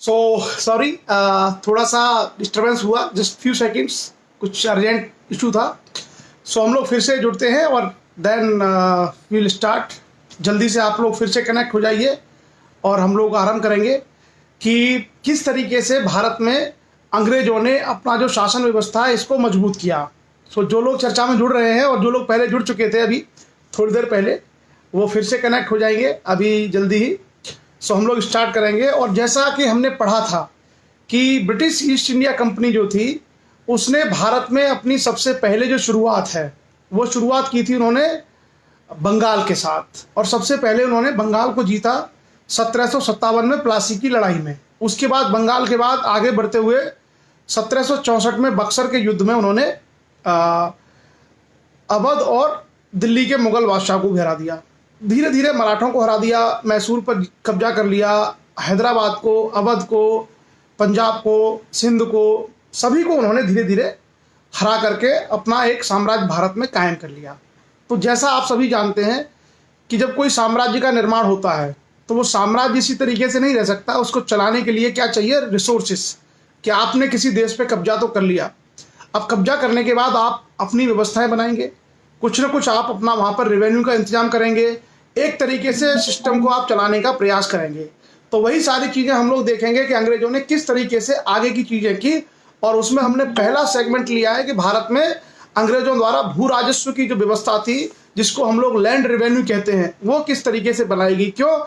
So sorry, थोड़ा सा disturbance हुआ, जस्ट फ्यू सेकंड्स, कुछ अर्जेंट इशू था। सो हम लोग फिर से जुड़ते हैं और देन विल स्टार्ट। जल्दी से आप लोग फिर से कनेक्ट हो जाइए और हम लोग आरंभ करेंगे कि किस तरीके से भारत में अंग्रेजों ने अपना जो शासन व्यवस्था है इसको मजबूत किया। सो जो लोग चर्चा में जुड़ रहे हैं और जो लोग पहले जुड़ चुके थे अभी थोड़ी देर पहले, वो फिर से कनेक्ट हो जाएंगे अभी जल्दी ही। सो हम लोग स्टार्ट करेंगे। और जैसा कि हमने पढ़ा था कि ब्रिटिश ईस्ट इंडिया कंपनी जो थी उसने भारत में अपनी सबसे पहले जो शुरुआत है वो शुरुआत की थी उन्होंने बंगाल के साथ। और सबसे पहले उन्होंने बंगाल को जीता 1757 में प्लासी की लड़ाई में। उसके बाद बंगाल के बाद आगे बढ़ते हुए 1764 में बक्सर के युद्ध में उन्होंने अवध और दिल्ली के मुगल बादशाह को हरा दिया। धीरे धीरे मराठों को हरा दिया, मैसूर पर कब्जा कर लिया, हैदराबाद को, अवध को, पंजाब को, सिंध को, सभी को उन्होंने धीरे धीरे हरा करके अपना एक साम्राज्य भारत में कायम कर लिया। तो जैसा आप सभी जानते हैं कि जब कोई साम्राज्य का निर्माण होता है तो वो साम्राज्य इसी तरीके से नहीं रह सकता। उसको चलाने के लिए क्या चाहिए? रिसोर्सेस। कि आपने किसी देश पे कब्जा तो कर लिया, अब कब्जा करने के बाद आप अपनी व्यवस्थाएं बनाएंगे, कुछ ना कुछ आप अपना वहाँ पर रेवेन्यू का इंतजाम करेंगे, एक तरीके से सिस्टम को आप चलाने का प्रयास करेंगे। तो वही सारी चीज़ें हम लोग देखेंगे कि अंग्रेजों ने किस तरीके से आगे की चीज़ें की। और उसमें हमने पहला सेगमेंट लिया है कि भारत में अंग्रेजों द्वारा भू राजस्व की जो व्यवस्था थी, जिसको हम लोग लैंड रेवेन्यू कहते हैं, वो किस तरीके से बनाएगी। क्यों?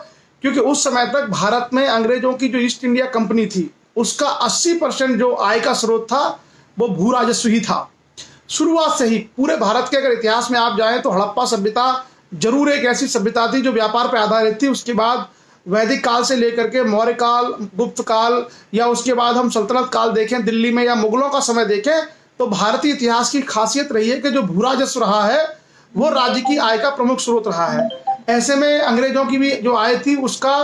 क्योंकि उस समय तक भारत में अंग्रेजों की जो ईस्ट इंडिया कंपनी थी उसका 80% जो आय का स्रोत था वो भू राजस्व ही था। शुरुआत से ही पूरे भारत के अगर इतिहास में आप जाएं तो हड़प्पा सभ्यता जरूर एक ऐसी सभ्यता थी जो व्यापार पर आधारित थी। उसके बाद वैदिक काल से लेकर के मौर्य काल, गुप्त काल, या उसके बाद हम सल्तनत काल देखें दिल्ली में, या मुगलों का समय देखें, तो भारतीय इतिहास की खासियत रही है कि जो भू राजस्व रहा है वो राज्य की आय का प्रमुख स्रोत रहा है। ऐसे में अंग्रेजों की भी जो आय थी उसका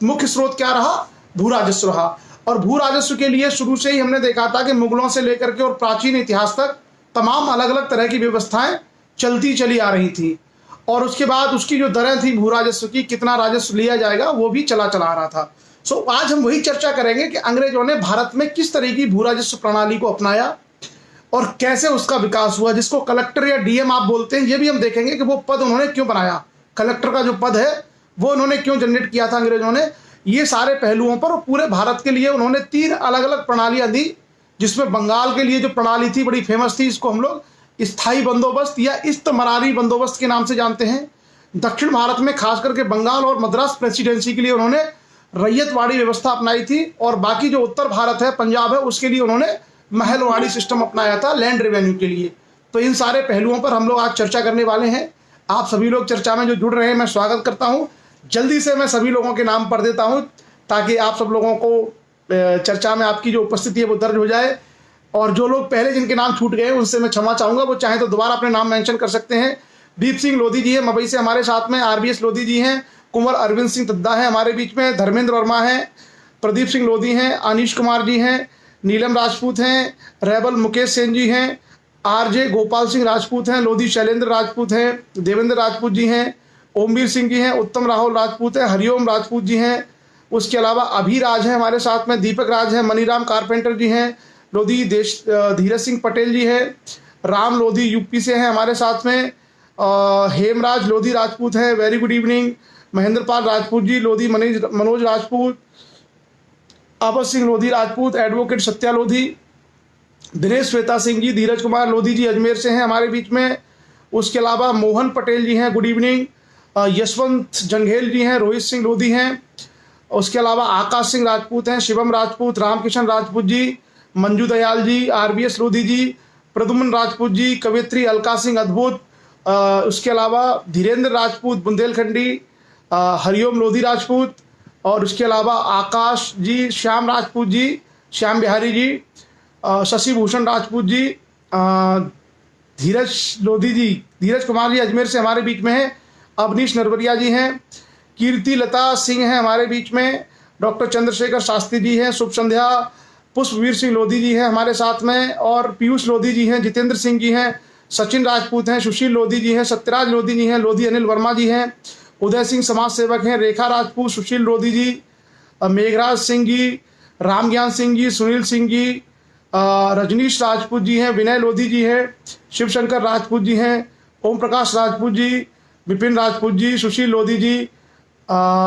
मुख्य स्रोत क्या रहा? भू राजस्व रहा। और भू राजस्व के लिए शुरू से ही हमने देखा था कि मुगलों से लेकर के और प्राचीन इतिहास तक तमाम अलग अलग तरह की व्यवस्थाएं चलती चली आ रही थी। और उसके बाद उसकी जो दरें थी भू राजस्व की, कितना राजस्व लिया जाएगा, वो भी चला आ रहा था। सो आज हम वही चर्चा करेंगे कि अंग्रेजों ने भारत में किस तरह की भू राजस्व प्रणाली को अपनाया और कैसे उसका विकास हुआ, जिसको कलेक्टर या डीएम आप बोलते हैं। ये भी हम देखेंगे कि वो पद उन्होंने क्यों बनाया, कलेक्टर का जो पद है वो उन्होंने क्यों जनरेट किया था अंग्रेजों ने। ये सारे पहलुओं पर पूरे भारत के लिए उन्होंने 3 अलग अलग प्रणालियां दी, जिसमें बंगाल के लिए जो प्रणाली थी बड़ी फेमस थी, इसको हम लोग स्थायी बंदोबस्त या इस्तमरारी बंदोबस्त के नाम से जानते हैं। दक्षिण भारत में खास करके बंगाल और मद्रास प्रेसिडेंसी के लिए उन्होंने रैयतवाड़ी व्यवस्था अपनाई थी। और बाकी जो उत्तर भारत है, पंजाब है, उसके लिए उन्होंने महलवाड़ी सिस्टम अपनाया था लैंड रेवेन्यू के लिए। तो इन सारे पहलुओं पर हम लोग आज चर्चा करने वाले हैं। आप सभी लोग चर्चा में जो जुड़ रहे हैं मैं स्वागत करता हूं। जल्दी से मैं सभी लोगों के नाम पढ़ देता हूं ताकि आप सब लोगों को चर्चा में आपकी जो उपस्थिति है वो दर्ज हो जाए। और जो लोग पहले जिनके नाम छूट गए उनसे मैं क्षमा चाहूंगा, वो चाहे तो दोबारा अपने नाम मेंशन कर सकते हैं। दीप सिंह लोधी जी है मबई से हमारे साथ में, आरबीएस लोधी जी हैं, कुंवर अरविंद सिंह तद्दा है हमारे बीच में, धर्मेंद्र वर्मा है, प्रदीप सिंह लोधी हैं, अनीश कुमार जी हैं, नीलम राजपूत हैं, रेबल मुकेश सेन जी हैं, आरजे गोपाल सिंह राजपूत हैं, लोधी शैलेंद्र राजपूत हैं, देवेंद्र राजपूत जी हैं, ओमवीर सिंह जी हैं, उत्तम राहुल राजपूत है, हरिओम राजपूत जी हैं। उसके अलावा अभी राज है हमारे साथ में, दीपक राज है, मनीराम कारपेंटर जी हैं, लोधी धीरज सिंह पटेल जी है, राम लोधी यूपी से हैं हमारे साथ में, हेमराज लोधी राजपूत है, very good evening, Mahendra Pal Rajput ji, Lodhi Manoj Rajput, आपस सिंह लोधी राजपूत, एडवोकेट सत्या लोधी, दिनेश श्वेता सिंह जी, धीरज कुमार लोधी जी अजमेर से हैं हमारे बीच में। उसके अलावा मोहन पटेल जी हैं, गुड इवनिंग, यशवंत जंघेल जी हैं, रोहित सिंह लोधी हैं। उसके अलावा आकाश सिंह राजपूत हैं, शिवम राजपूत, रामकिशन राजपूत जी, मंजू दयाल जी, आरबीएस लोधी जी, प्रदुमन राजपूत जी, कवियत्री अलका सिंह अद्भुत, उसके अलावा धीरेन्द्र राजपूत बुंदेलखंडी, हरिओम लोधी राजपूत, और उसके अलावा आकाश जी, श्याम राजपूत जी, श्याम बिहारी जी, शशि भूषण राजपूत जी, धीरज लोधी जी, धीरज कुमार जी अजमेर से हमारे बीच में है, अवनीश नरवरिया जी हैं, कीर्ति लता सिंह हैं हमारे बीच में, डॉक्टर चंद्रशेखर शास्त्री जी हैं, शुभ संध्या, पुष्पवीर सिंह लोधी जी हैं हमारे साथ में, और पीयूष लोधी जी हैं, जितेंद्र सिंह जी हैं, सचिन राजपूत हैं, सुशील लोधी जी हैं, सत्यराज लोधी जी हैं, लोधी अनिल वर्मा जी हैं, उदय सिंह समाज सेवक हैं, रेखा राजपूत, सुशील लोधी जी, मेघराज सिंह जी, रामज्ञान सिंह जी, सुनील सिंह जी, रजनीश राजपूत जी हैं, विनय लोधी जी हैं, शिवशंकर राजपूत जी हैं, ओम प्रकाश राजपूत जी, विपिन राजपूत जी, सुशील लोधी जी,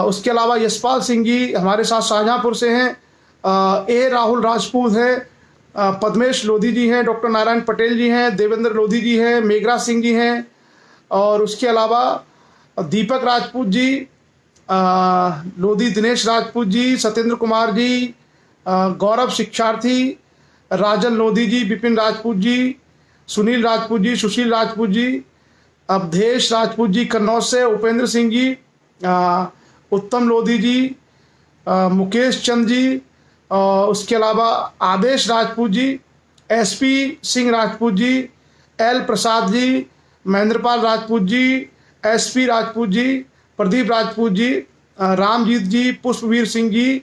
उसके अलावा यशपाल सिंह जी हमारे साथ शाहजहाँपुर से हैं, ए राहुल राजपूत हैं, पद्मेश लोधी जी हैं, डॉक्टर नारायण पटेल जी हैं, देवेंद्र लोधी जी हैं, मेघराज सिंह जी हैं, और उसके अलावा दीपक राजपूत जी, लोधी दिनेश राजपूत जी, सत्येंद्र कुमार जी, गौरव शिक्षार्थी, राजन लोधी जी, विपिन राजपूत जी, सुनील राजपूत जी, सुशील राजपूत जी, अवधेश राजपूत जी कन्नौज से, उपेंद्र सिंह जी, उत्तम लोधी जी, मुकेश चंद जी, उसके अलावा आदेश Rajput ji, SP Singh Rajput ji, L Prasad ji, Mahendrapal Rajput ji, SP Rajput ji, Pradeep Rajput ji, Ramjeet जी, पुष्पवीर सिंह जी,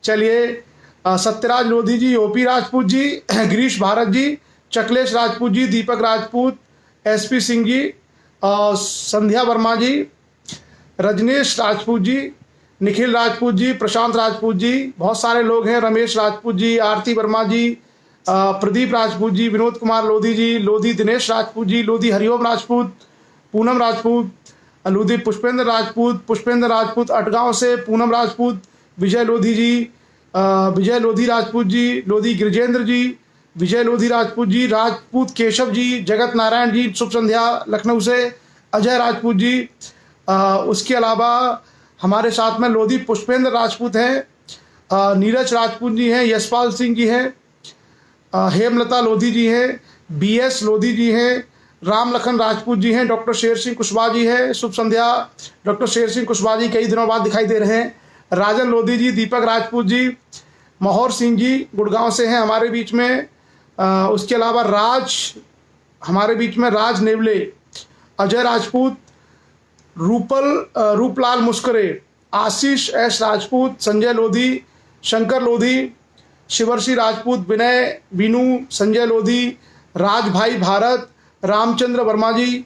चलिए सत्यराज लोधी जी, ओपी राजपूत जी, गिरीश भारत जी, चकलेश राजपूत जी, दीपक राजपूत, एसपी सिंह जी, संध्या वर्मा जी, रजनीश राजपूत जी, निखिल राजपूत जी, प्रशांत राजपूत जी, बहुत सारे लोग हैं, रमेश राजपूत जी, आरती वर्मा जी, प्रदीप राजपूत जी, विनोद कुमार लोधी जी, लोधी दिनेश राजपूत जी, लोधी हरिओम राजपूत, पूनम राजपूत, लोधी पुष्पेंद्र राजपूत अटगांव से, पूनम राजपूत, विजय लोधी जी, विजय लोधी राजपूत जी, लोधी गिरिजेंद्र जी, विजय लोधी राजपूत जी, राजपूत केशव जी, जगत नारायण जी, शुभ संध्या लखनऊ से, अजय राजपूत जी, उसके अलावा हमारे साथ में लोधी पुष्पेंद्र राजपूत हैं, नीरज राजपूत जी हैं, यशपाल सिंह जी हैं, हेमलता लोधी जी हैं, बीएस लोधी जी हैं, राम लखन राजपूत जी हैं, डॉक्टर शेर सिंह कुशवाहा जी है, शुभ संध्या। डॉक्टर शेर सिंह कुशवाहा जी कई दिनों बाद दिखाई दे रहे हैं, राजन लोधी जी, दीपक राजपूत जी, महोर सिंह जी गुड़गांव से हैं हमारे बीच में, उसके अलावा राज हमारे बीच में, राज नेवले, अजय राजपूत, रूपलाल मुस्करे, आशीष एस राजपूत, संजय लोधी, शंकर लोधी, शिवर्षि राजपूत, विनय बीनू, संजय लोधी, राज भाई भारत, रामचंद्र वर्मा जी,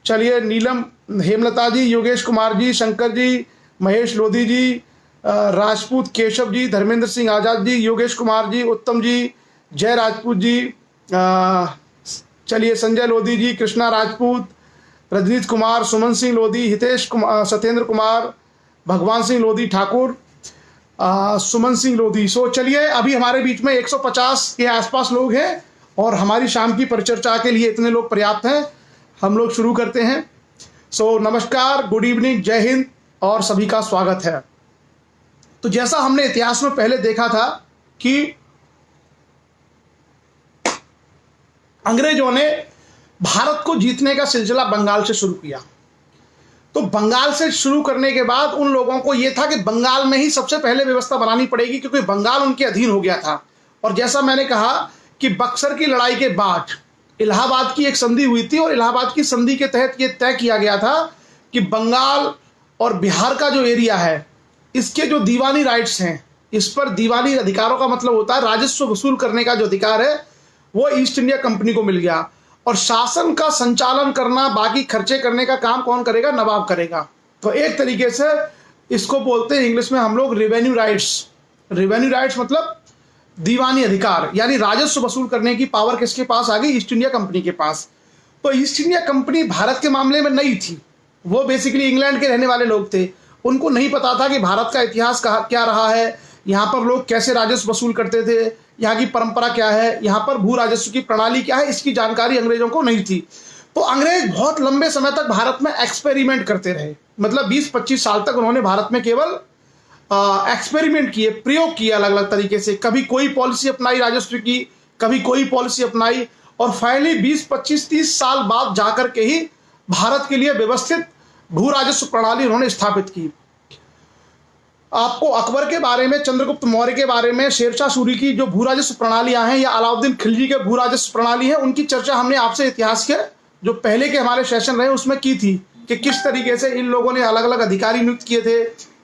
चलिए नीलम हेमलता जी, योगेश कुमार जी, शंकर जी, महेश लोधी जी, राजपूत केशव जी, धर्मेंद्र सिंह आज़ाद जी, योगेश कुमार जी, उत्तम जी, जय राजपूत जी, चलिए संजय लोधी जी, कृष्णा राजपूत, रजनीश कुमार, सुमन सिंह लोधी, हितेश कुमार, सत्येंद्र कुमार, भगवान सिंह लोधी ठाकुर, सुमन सिंह लोधी। सो चलिए अभी हमारे बीच में 150 के आसपास लोग हैं और हमारी शाम की परिचर्चा के लिए इतने लोग पर्याप्त हैं। हम लोग शुरू करते हैं। सो नमस्कार, गुड इवनिंग, जय हिंद और सभी का स्वागत है। तो जैसा हमने इतिहास में पहले देखा था कि अंग्रेजों ने भारत को जीतने का सिलसिला बंगाल से शुरू किया। तो बंगाल से शुरू करने के बाद उन लोगों को यह था कि बंगाल में ही सबसे पहले व्यवस्था बनानी पड़ेगी, क्योंकि बंगाल उनके अधीन हो गया था। और जैसा मैंने कहा कि बक्सर की लड़ाई के बाद इलाहाबाद की एक संधि हुई थी और इलाहाबाद की संधि के तहत यह तय किया गया था कि बंगाल और बिहार का जो एरिया है, इसके जो दीवानी राइट्स हैं, इस पर दीवानी अधिकारों का मतलब होता है राजस्व वसूल करने का जो अधिकार है, वो ईस्ट इंडिया कंपनी को मिल गया। और शासन का संचालन करना, बाकी खर्चे करने का काम कौन करेगा? नवाब करेगा। तो एक तरीके से इसको बोलते हैं इंग्लिश में हम लोग रेवेन्यू राइट्स। रेवेन्यू राइट्स मतलब दीवानी अधिकार, यानी राजस्व वसूल करने की पावर किसके पास आ गई? ईस्ट इंडिया कंपनी के पास। तो ईस्ट इंडिया कंपनी भारत के मामले में नई थी, वो बेसिकली इंग्लैंड के रहने वाले लोग थे। उनको नहीं पता था कि भारत का इतिहास क्या रहा है, यहाँ पर लोग कैसे राजस्व वसूल करते थे, यहाँ की परंपरा क्या है, यहाँ पर भू राजस्व की प्रणाली क्या है, इसकी जानकारी अंग्रेजों को नहीं थी। तो अंग्रेज बहुत लंबे समय तक भारत में एक्सपेरिमेंट करते रहे, मतलब 20-25 साल तक उन्होंने भारत में केवल एक्सपेरिमेंट किए, प्रयोग किए अलग अलग तरीके से। कभी कोई पॉलिसी अपनाई राजस्व की, कभी कोई पॉलिसी अपनाई, और फाइनली 20-25-30 साल बाद जाकर के ही भारत के लिए व्यवस्थित भू राजस्व प्रणाली उन्होंने स्थापित की। आपको अकबर के बारे में, चंद्रगुप्त मौर्य के बारे में, शेरशाह सूरी की जो भू राजस्व प्रणालियां हैं, या अलाउद्दीन खिलजी के भू राजस्व प्रणाली है, उनकी चर्चा हमने आपसे इतिहास के जो पहले के हमारे सेशन रहे उसमें की थी कि किस तरीके से इन लोगों ने अलग अलग अधिकारी नियुक्त किए थे,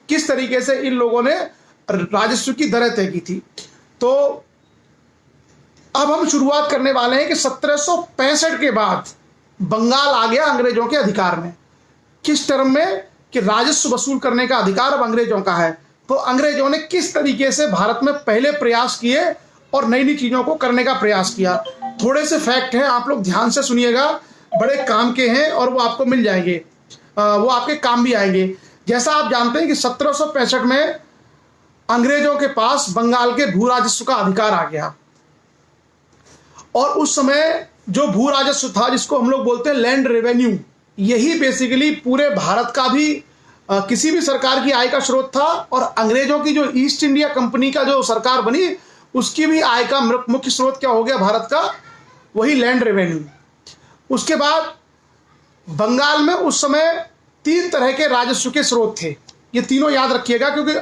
किस तरीके से इन लोगों ने राजस्व की दरें तय की थी। तो अब हम शुरुआत करने वाले हैं कि 1765 के बाद बंगाल आ गया अंग्रेजों के अधिकार में। किस टर्म में? कि राजस्व वसूल करने का अधिकार अब अंग्रेजों का है। तो अंग्रेजों ने किस तरीके से भारत में पहले प्रयास किए और नई नई चीज़ों को करने का प्रयास किया। थोड़े से फैक्ट हैं, आप लोग ध्यान से सुनिएगा, बड़े काम के हैं और वो आपको मिल जाएंगे, वो आपके काम भी आएंगे। जैसा आप जानते हैं कि 1765 में अंग्रेजों के पास बंगाल के भू राजस्व का अधिकार आ गया, और उस समय जो भू राजस्व था, जिसको हम लोग बोलते हैं लैंड रेवेन्यू, यही बेसिकली पूरे भारत का भी किसी भी सरकार की आय का स्रोत था। और अंग्रेजों की जो ईस्ट इंडिया कंपनी का जो सरकार बनी, उसकी भी आय का मुख्य स्रोत क्या हो गया भारत का, वही लैंड रेवेन्यू। उसके बाद बंगाल में उस समय 3 तरह के राजस्व के स्रोत थे, ये तीनों याद रखिएगा, क्योंकि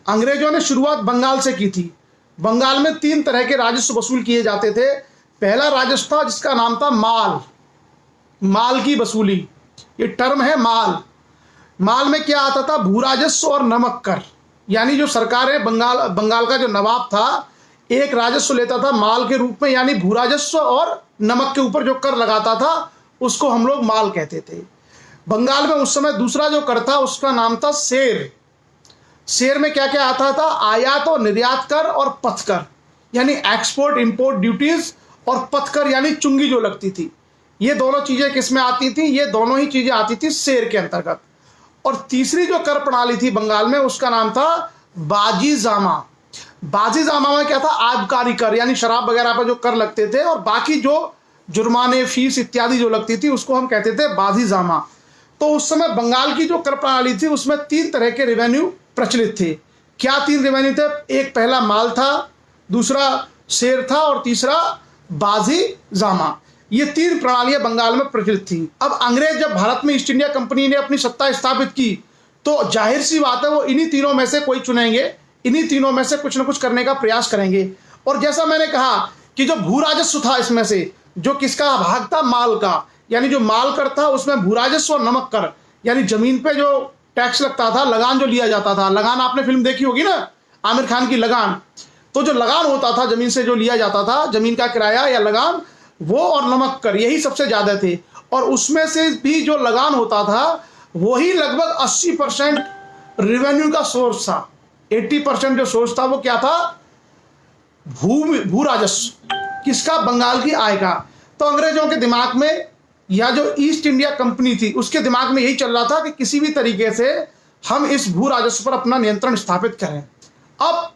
अंग्रेजों ने शुरुआत बंगाल से की थी। बंगाल में 3 तरह के राजस्व वसूल किए जाते थे। पहला राजस्व था जिसका नाम था माल की वसूली, ये टर्म है माल। माल में क्या आता था, भू राजस्व और नमक कर। यानी जो सरकार है, बंगाल का जो नवाब था, एक राजस्व लेता था माल के रूप में, यानी भू राजस्व और नमक के ऊपर जो कर लगाता था, उसको हम लोग माल कहते थे। बंगाल में उस समय दूसरा जो कर था, उसका नाम था शेर। शेर में क्या क्या आता था, आयात और निर्यात कर और पथ कर, यानी एक्सपोर्ट इंपोर्ट ड्यूटीज, और पथ कर यानी चुंगी जो लगती थी। ये दोनों चीजें किस में आती थी, ये दोनों ही चीजें आती थी शेर के अंतर्गत। और तीसरी जो कर प्रणाली थी बंगाल में, उसका नाम था बाजीजामा। बाजीजामा में क्या था, आबकारी कर, यानी शराब वगैरह पर जो कर लगते थे, और बाकी जो जुर्माने फीस इत्यादि जो लगती थी, उसको हम कहते थे बाजीजामा। तो उस समय बंगाल की जो कर प्रणाली थी, उसमें 3 तरह के रेवेन्यू प्रचलित थे। क्या 3 रेवेन्यू थे, एक पहला माल था, दूसरा शेर था, और तीसरा बाजीजामा। ये 3 प्रणालियां बंगाल में प्रचलित थी। अब अंग्रेज जब भारत में ईस्ट इंडिया कंपनी ने अपनी सत्ता स्थापित की, तो जाहिर सी बात है वो इन्हीं तीनों में से कोई चुनेंगे, इन्हीं तीनों में से कुछ ना कुछ करने का प्रयास करेंगे। और जैसा मैंने कहा कि जो भू राजस्व था, इसमें से जो किसका भाग था, माल का, यानी जो माल कर था, उसमें भू राजस्व और नमक कर, यानी जमीन पे जो टैक्स लगता था, लगान जो लिया जाता था। लगान आपने फिल्म देखी होगी ना, आमिर खान की लगान। तो जो लगान होता था, जमीन से जो लिया जाता था, जमीन का किराया या लगान, वो और नमक कर, यही सबसे ज्यादा थे। और उसमें से भी जो लगान होता था, वही लगभग 80% रेवेन्यू का सोर्स था। 80% जो सोर्स था वो क्या था, भू राजस्व, किसका, बंगाल की आय का। तो अंग्रेजों के दिमाग में, या जो ईस्ट इंडिया कंपनी थी उसके दिमाग में यही चल रहा था कि किसी भी तरीके से हम इस भू राजस्व पर अपना नियंत्रण स्थापित करें। अब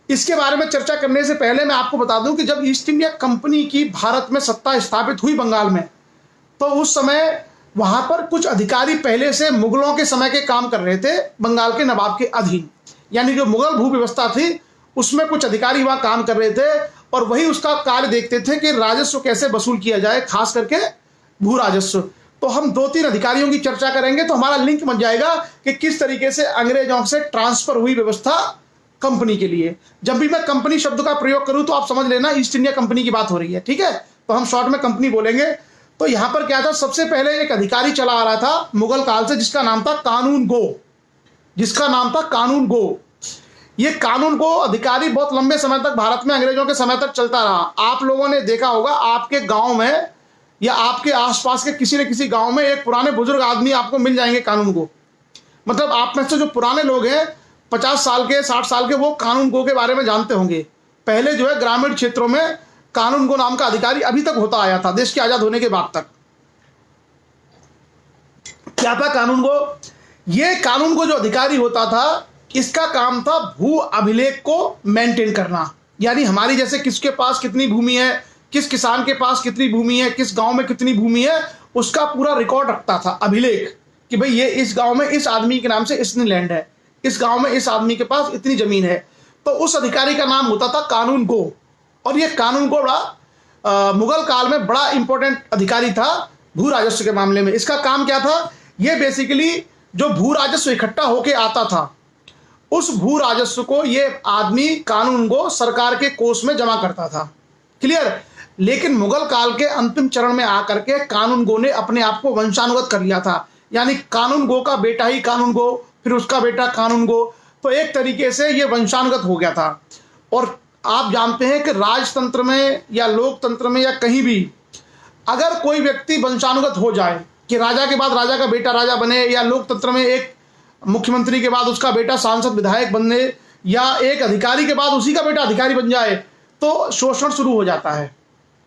इसके बारे में चर्चा करने से पहले मैं आपको बता दूं कि जब ईस्ट इंडिया कंपनी की भारत में सत्ता स्थापित हुई बंगाल में, तो उस समय वहां पर कुछ अधिकारी पहले से मुगलों के समय के काम कर रहे थे, बंगाल के नवाब के अधीन। यानी जो मुगल भू व्यवस्था थी, उसमें कुछ अधिकारी वहां काम कर रहे थे, और वही उसका कार्य देखते थे कि राजस्व कैसे वसूल किया जाए, खास करके भू राजस्व। तो हम 2-3 अधिकारियों की चर्चा करेंगे, तो हमारा लिंक बन जाएगा कि किस तरीके से अंग्रेजों से ट्रांसफर हुई व्यवस्था कंपनी के लिए। जब भी मैं कंपनी शब्द का प्रयोग करूं, तो आप समझ लेना ईस्ट इंडिया कंपनी की बात हो रही है, ठीक है। तो हम शॉर्ट में कंपनी बोलेंगे। तो यहां पर क्या था, सबसे पहले एक अधिकारी चला आ रहा था मुगल काल से, जिसका नाम था कानून गो। ये कानून गो अधिकारी बहुत लंबे समय तक भारत में अंग्रेजों के समय तक चलता रहा। आप लोगों ने देखा होगा, आपके गांव में या आपके आसपास के किसी न किसी गांव में एक पुराने बुजुर्ग आदमी आपको मिल जाएंगे कानून गो। मतलब आप में से जो पुराने लोग हैं, 50 साल के, 60 साल के, वो कानून गो के बारे में जानते होंगे। पहले जो है ग्रामीण क्षेत्रों में कानून गो नाम का अधिकारी अभी तक होता आया था, देश के आजाद होने के बाद तक। क्या था कानून गो? ये कानून गो जो अधिकारी होता था, इसका काम था भू अभिलेख को मेंटेन करना। यानी हमारी जैसे किसके पास कितनी भूमि है, किस किसान के पास कितनी भूमि है, किस गांव में कितनी भूमि है, उसका पूरा रिकॉर्ड रखता था, अभिलेख, कि भाई ये इस गांव में इस आदमी के नाम से इतनी लैंड है, इस गांव में इस आदमी के पास इतनी जमीन है। तो उस अधिकारी का नाम होता था कानून गो। और ये कानून गो बड़ा मुगल काल में बड़ा इंपॉर्टेंट अधिकारी था भू राजस्व के मामले में। इसका काम क्या था, ये बेसिकली जो भू राजस्व इकट्ठा होके आता था, उस भू राजस्व को ये आदमी कानून गो सरकार के कोष में जमा करता था। क्लियर? लेकिन मुगल काल के अंतिम चरण में आकर के कानून गो ने अपने आप को वंशानुगत कर लिया था। यानी कानून गो का बेटा ही कानून गो, फिर उसका बेटा कानून गो, तो एक तरीके से ये वंशानुगत हो गया था। और आप जानते हैं कि राजतंत्र में या लोकतंत्र में या कहीं भी अगर कोई व्यक्ति वंशानुगत हो जाए, कि राजा के बाद राजा का बेटा राजा बने, या लोकतंत्र में एक मुख्यमंत्री के बाद उसका बेटा सांसद विधायक बनने, या एक अधिकारी के बाद उसी का बेटा अधिकारी बन जाए, तो शोषण शुरू हो जाता है,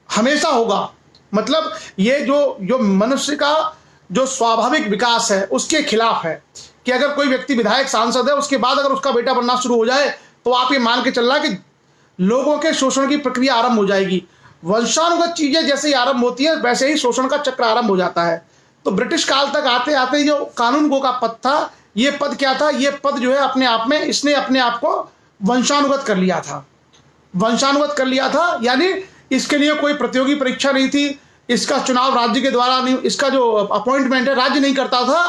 हमेशा होगा। मतलब ये जो मनुष्य का जो स्वाभाविक विकास है उसके खिलाफ है कि अगर कोई व्यक्ति विधायक सांसद है उसके बाद अगर उसका बेटा बनना शुरू हो जाए तो आप ये मान के चलना कि लोगों के शोषण की प्रक्रिया आरंभ हो जाएगी। वंशानुगत चीजें जैसे ही आरंभ होती है वैसे ही शोषण का चक्र आरंभ हो जाता है। तो ब्रिटिश काल तक आते आते जो कानून गो का पद था, ये पद क्या था? ये पद जो है अपने आप में इसने अपने आप को वंशानुगत कर लिया था, वंशानुगत कर लिया था। यानी इसके लिए कोई प्रतियोगी परीक्षा नहीं थी, इसका चुनाव राज्य के द्वारा नहीं, इसका जो अपॉइंटमेंट है राज्य नहीं करता था।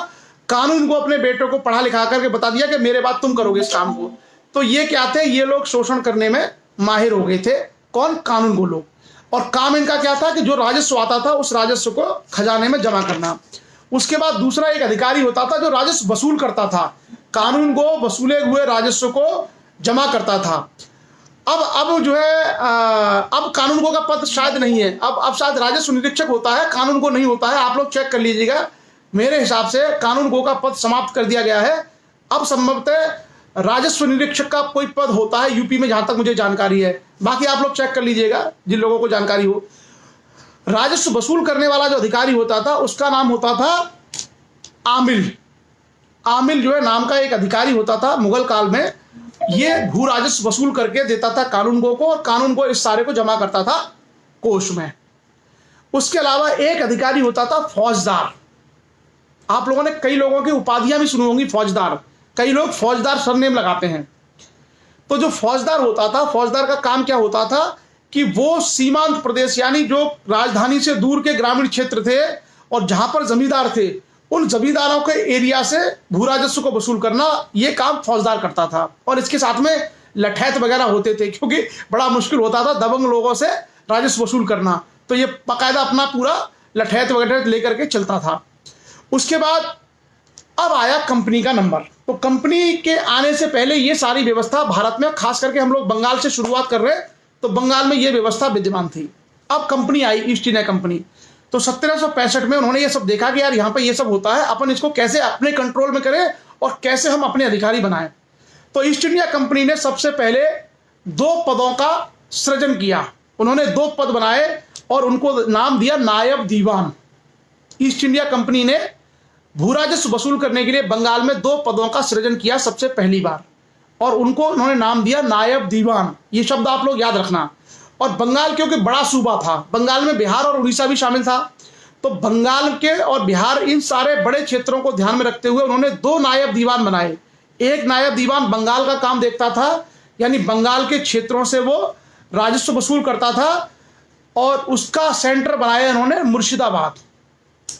कानून को अपने बेटों को पढ़ा लिखा करके बता दिया कि मेरे बाद तुम करोगे इस काम को। तो ये क्या थे? ये लोग शोषण करने में माहिर हो गए थे। कौन? कानून गो लोग। और काम इनका क्या था कि जो राजस्व आता था उस राजस्व को खजाने में जमा करना। उसके बाद दूसरा एक अधिकारी होता था जो राजस्व वसूल करता था, कानून गो वसूले हुए राजस्व को जमा करता था। अब जो है अब कानून गो का पद शायद नहीं है, अब शायद राजस्व निरीक्षक होता है, कानून गो नहीं होता है। आप लोग चेक कर लीजिएगा, मेरे हिसाब से कानून गो का पद समाप्त कर दिया गया है। अब संभवतः राजस्व निरीक्षक का कोई पद होता है यूपी में, जहां तक मुझे जानकारी है। बाकी आप लोग चेक कर लीजिएगा जिन लोगों को जानकारी हो। राजस्व वसूल करने वाला जो अधिकारी होता था उसका नाम होता था आमिल। आमिल जो है नाम का एक अधिकारी होता था मुगल काल में। ये भू राजस्व वसूल करके देता था कानून गो को, और कानून गो इस सारे को जमा करता था कोष में। उसके अलावा एक अधिकारी होता था फौजदार। आप लोगों ने कई लोगों की उपाधियां भी सुनी होंगी, फौजदार। कई लोग फौजदार सरनेम लगाते हैं। तो जो फौजदार होता था, फौजदार का काम क्या होता था कि वो सीमांत प्रदेश यानी जो राजधानी से दूर के ग्रामीण क्षेत्र थे और जहां पर जमींदार थे उन जमींदारों के एरिया से भू राजस्व को वसूल करना, ये काम फौजदार करता था। और इसके साथ में लठैत वगैरह होते थे, क्योंकि बड़ा मुश्किल होता था दबंग लोगों से राजस्व वसूल करना। तो ये बाकायदा अपना पूरा लठैत वगैरह लेकर के चलता था। उसके बाद अब आया कंपनी का नंबर। तो कंपनी के आने से पहले ये सारी व्यवस्था भारत में, खास करके हम लोग बंगाल से शुरुआत कर रहे हैं, तो बंगाल में ये व्यवस्था विद्यमान थी। अब कंपनी आई, ईस्ट इंडिया कंपनी। तो 1765 में उन्होंने ये सब देखा कि यार यहाँ पे ये सब होता है, अपन इसको कैसे अपने कंट्रोल में करें और कैसे हम अपने अधिकारी बनाएं। तो ईस्ट इंडिया कंपनी ने सबसे पहले 2 पदों का सृजन किया। उन्होंने 2 पद बनाए और उनको नाम दिया नायब दीवान। ईस्ट इंडिया कंपनी ने भू राजस्व वसूल करने के लिए बंगाल में 2 पदों का सृजन किया सबसे पहली बार, और उनको उन्होंने नाम दिया नायब दीवान। ये शब्द आप लोग याद रखना। और बंगाल क्योंकि बड़ा सूबा था, बंगाल में बिहार और उड़ीसा भी शामिल था, तो बंगाल के और बिहार इन सारे बड़े क्षेत्रों को ध्यान में रखते हुए उन्होंने 2 नायब दीवान बनाए। एक नायब दीवान बंगाल का काम देखता था, यानी बंगाल के क्षेत्रों से वो राजस्व वसूल करता था, और उसका सेंटर बनाया उन्होंने मुर्शिदाबाद।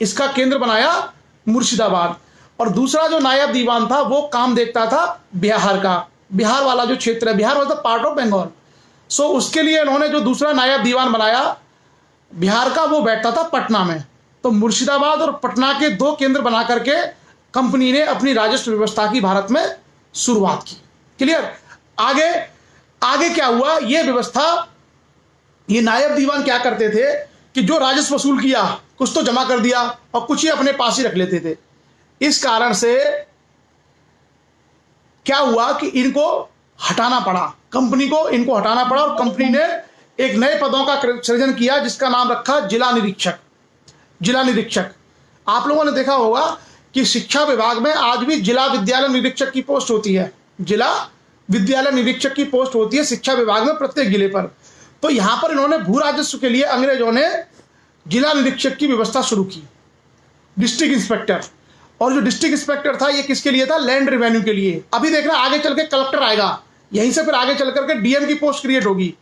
इसका केंद्र बनाया मुर्शिदाबाद। और दूसरा जो नायब दीवान था वो काम देखता था बिहार का, बिहार वाला जो क्षेत्र है, बिहार मतलब पार्ट ऑफ बंगाल। सो उसके लिए उन्होंने जो दूसरा नायब दीवान बनाया बिहार का, वो बैठता था पटना में। तो मुर्शिदाबाद और पटना के 2 केंद्र बना करके कंपनी ने अपनी राजस्व व्यवस्था की भारत में शुरुआत की। क्लियर? आगे आगे क्या हुआ? ये व्यवस्था, ये नायब दीवान क्या करते थे कि जो राजस्व वसूल किया कुछ तो जमा कर दिया और कुछ ही अपने पास ही रख लेते थे। इस कारण से क्या हुआ कि इनको हटाना पड़ा, कंपनी को इनको हटाना पड़ा, और कंपनी ने एक नए पदों का सृजन किया जिसका नाम रखा जिला निरीक्षक। जिला निरीक्षक, आप लोगों ने देखा होगा कि शिक्षा विभाग में आज भी जिला विद्यालय निरीक्षक की पोस्ट होती है। जिला विद्यालय निरीक्षक की पोस्ट होती है शिक्षा विभाग में प्रत्येक जिले पर। तो यहां पर इन्होंने भू राजस्व के लिए अंग्रेजों ने जिला निरीक्षक की व्यवस्था शुरू की, डिस्ट्रिक्ट इंस्पेक्टर। और जो डिस्ट्रिक्ट इंस्पेक्टर था ये किसके लिए था? लैंड रेवेन्यू के लिए। अभी देखना आगे चल के कलेक्टर आएगा, यहीं से फिर आगे चल करके डीएम की पोस्ट क्रिएट होगी।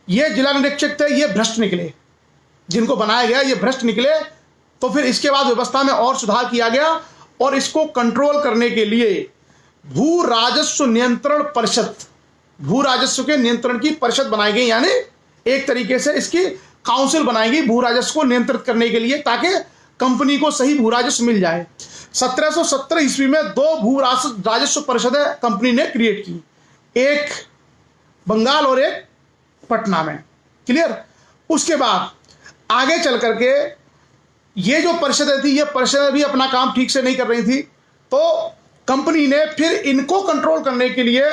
ये जिला निरीक्षक थे, ये भ्रष्ट निकले, जिनको बनाया गया ये भ्रष्ट निकले। तो फिर इसके बाद व्यवस्था में और सुधार किया गया, और इसको कंट्रोल करने के लिए भू राजस्व नियंत्रण परिषद, भू राजस्व के नियंत्रण की परिषद बनाई गई, यानी एक तरीके से इसकी काउंसिल बनाई गई भू राजस्व को नियंत्रित करने के लिए, ताकि कंपनी को सही भू राजस्व मिल जाए। 1717 ईस्वी में 2 भू राजस्व परिषदें कंपनी ने क्रिएट की, एक बंगाल और एक पटना में। क्लियर? उसके बाद आगे चल करके ये जो परिषदें थी, ये परिषदें भी अपना काम ठीक से नहीं कर रही थी। तो कंपनी ने फिर इनको कंट्रोल करने के लिए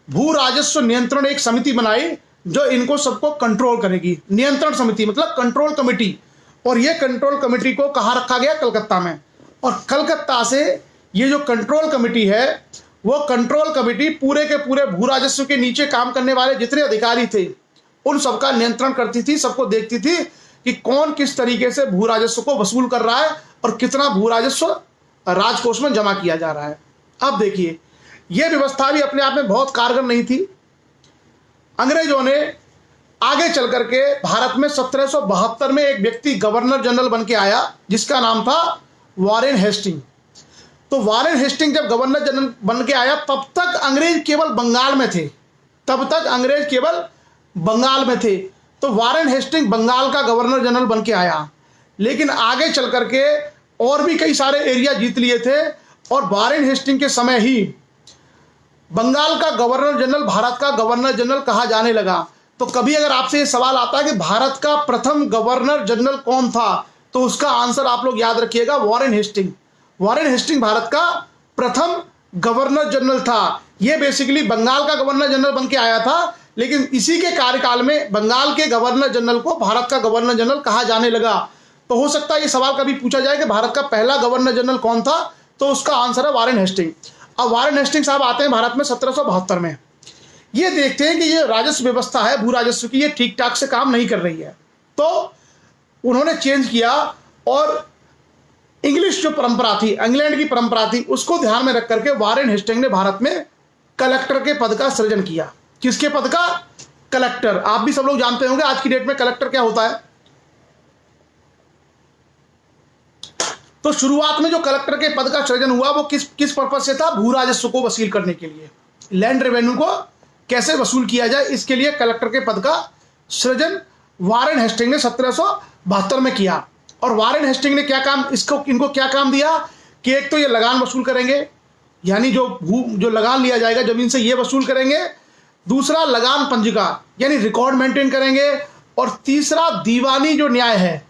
भू राजस्व नियंत्रण एक समिति बनाई जो इनको सबको कंट्रोल करेगी। नियंत्रण समिति मतलब कंट्रोल कमेटी। और ये कंट्रोल कमेटी को कहाँ रखा गया? कलकत्ता में। और कलकत्ता से ये जो कंट्रोल कमेटी है वो कंट्रोल कमेटी पूरे के पूरे भू राजस्व के नीचे काम करने वाले जितने अधिकारी थे उन सबका नियंत्रण करती थी, सबको देखती थी कि कौन किस तरीके से भू राजस्व को वसूल कर रहा है और कितना भू राजस्व राजकोष में जमा किया जा रहा है। अब देखिए, यह व्यवस्था भी अपने आप में बहुत कारगर नहीं थी। अंग्रेजों ने आगे चल करके भारत में 1772 में एक व्यक्ति गवर्नर जनरल बन के आया जिसका नाम था वॉरेन हेस्टिंग। तो वॉरेन हेस्टिंग जब गवर्नर जनरल बन के आया तब तक अंग्रेज केवल बंगाल में थे, तो वॉरेन हेस्टिंग बंगाल का गवर्नर जनरल बन के आया। लेकिन आगे चल करके और भी कई सारे एरिया जीत लिए थे और वॉरेन हेस्टिंग के समय ही बंगाल का गवर्नर जनरल भारत का गवर्नर जनरल कहा जाने लगा। तो कभी अगर आपसे ये सवाल आता है कि भारत का प्रथम गवर्नर जनरल कौन था, तो उसका आंसर आप लोग याद रखिएगा, Warren Hasting. Warren Hasting Bharat का प्रथम गवर्नर जनरल था। ये बेसिकली बंगाल का गवर्नर जनरल बन के आया था, लेकिन इसी के कार्यकाल में बंगाल के गवर्नर जनरल को भारत का गवर्नर जनरल कहा जाने लगा। तो हो सकता है ये सवाल कभी पूछा जाए कि भारत का पहला गवर्नर जनरल कौन था, तो उसका आंसर है वॉरेन हेस्टिंग। अब वॉरेन हेस्टिंग साहब आते हैं भारत में 1772 में। ये देखते हैं कि ये राजस्व व्यवस्था है भू राजस्व की, ये ठीक ठाक से काम नहीं कर रही है। तो उन्होंने चेंज किया और इंग्लिश जो परंपरा थी, इंग्लैंड की परंपरा थी, उसको ध्यान में रख करके वॉरेन हेस्टिंग ने भारत में कलेक्टर के पद का सृजन किया। किसके पद का? कलेक्टर। आप भी सब लोग जानते होंगे आज की डेट में कलेक्टर क्या होता है। तो शुरुआत में जो कलेक्टर के पद का सृजन हुआ वो किस पर्पज से था? भू राजस्व को वसूल करने के लिए, लैंड रेवेन्यू को कैसे वसूल किया जाए, इसके लिए कलेक्टर के पद का सृजन वॉरेन हेस्टिंग ने 1772 में किया। और वॉरेन हेस्टिंग ने क्या काम इनको क्या काम दिया कि एक तो ये लगान वसूल करेंगे, यानी जो लगान लिया जाएगा जमीन से ये वसूल करेंगे। दूसरा लगान पंजिका यानी रिकॉर्ड मेंटेन करेंगे। और तीसरा दीवानी जो न्याय है,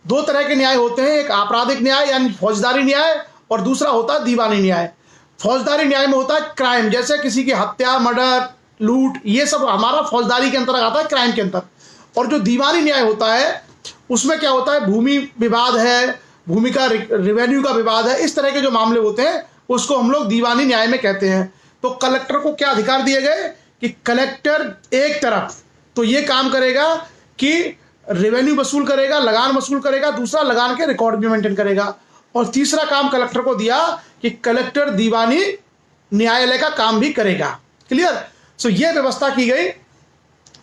दो तरह के न्याय होते हैं, एक आपराधिक न्याय यानी फौजदारी न्याय और दूसरा होता है दीवानी न्याय। फौजदारी न्याय में होता है क्राइम, जैसे किसी की हत्या, मर्डर, लूट, ये सब हमारा फौजदारी के अंतर्गत आता है, क्राइम के अंतर। और जो दीवानी न्याय होता है उसमें क्या होता है, भूमि विवाद है, भूमि का रेवेन्यू का विवाद है, इस तरह के जो मामले होते हैं उसको हम लोग दीवानी न्याय में कहते हैं। तो कलेक्टर को क्या अधिकार दिए गए कि कलेक्टर एक तरफ तो ये काम करेगा कि रेवेन्यू वसूल करेगा, लगान वसूल करेगा, दूसरा लगान के रिकॉर्ड भी मेंटेन करेगा, और तीसरा काम कलेक्टर को दिया कि कलेक्टर दीवानी न्यायालय का काम भी करेगा। क्लियर? सो ये व्यवस्था की गई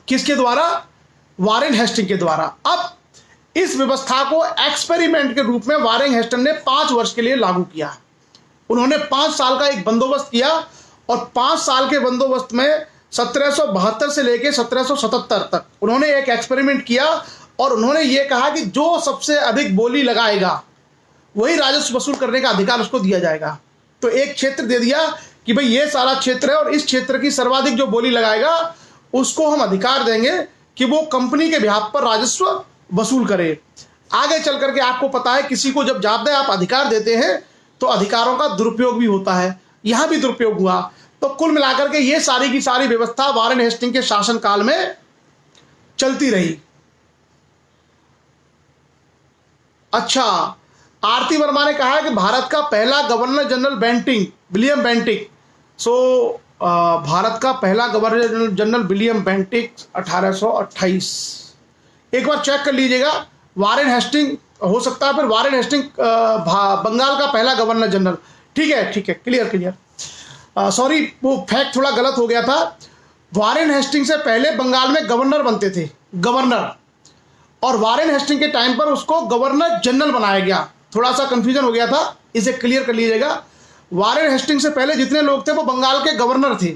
किसके द्वारा? वॉरेन हेस्टिंग के द्वारा। अब इस व्यवस्था को एक्सपेरिमेंट के रूप में वॉरेन हेस्टिंग ने 5 वर्ष के लिए लागू किया। उन्होंने 5 साल का एक बंदोबस्त किया और 5 साल के बंदोबस्त में 1772 से लेकर 1777 तक उन्होंने एक एक्सपेरिमेंट किया और उन्होंने ये कहा कि जो सबसे अधिक बोली लगाएगा वही राजस्व वसूल करने का अधिकार उसको दिया जाएगा। तो एक क्षेत्र दे दिया कि भाई ये सारा क्षेत्र है और इस क्षेत्र की सर्वाधिक जो बोली लगाएगा उसको हम अधिकार देंगे कि वो कंपनी के बिहाफ पर राजस्व वसूल करे। आगे चल करके आपको पता है किसी को जब ज्यादा आप अधिकार देते हैं तो अधिकारों का दुरुपयोग भी होता है, यहां भी दुरुपयोग हुआ। तो कुल मिलाकर के ये सारी की सारी व्यवस्था वॉरेन हेस्टिंग के शासनकाल में चलती रही। अच्छा, आरती वर्मा ने कहा है कि भारत का पहला governor general William Bentinck, Bharat का पहला गवर्नर जनरल विलियम बेंटिक 1828। एक बार चेक कर लीजिएगा, वॉरेन हेस्टिंग हो सकता है, फिर वॉरेन हेस्टिंग बंगाल का पहला गवर्नर जनरल। ठीक है, क्लियर। सॉरी, वो फैक्ट थोड़ा गलत हो गया था। वॉरेन हेस्टिंग से पहले बंगाल में गवर्नर बनते थे, गवर्नर, और वॉरेन हेस्टिंग के टाइम पर उसको गवर्नर जनरल बनाया गया। थोड़ा सा कंफ्यूजन हो गया था, इसे क्लियर कर लीजिएगा। वॉरेन हेस्टिंग से पहले जितने लोग थे वो बंगाल के गवर्नर थे।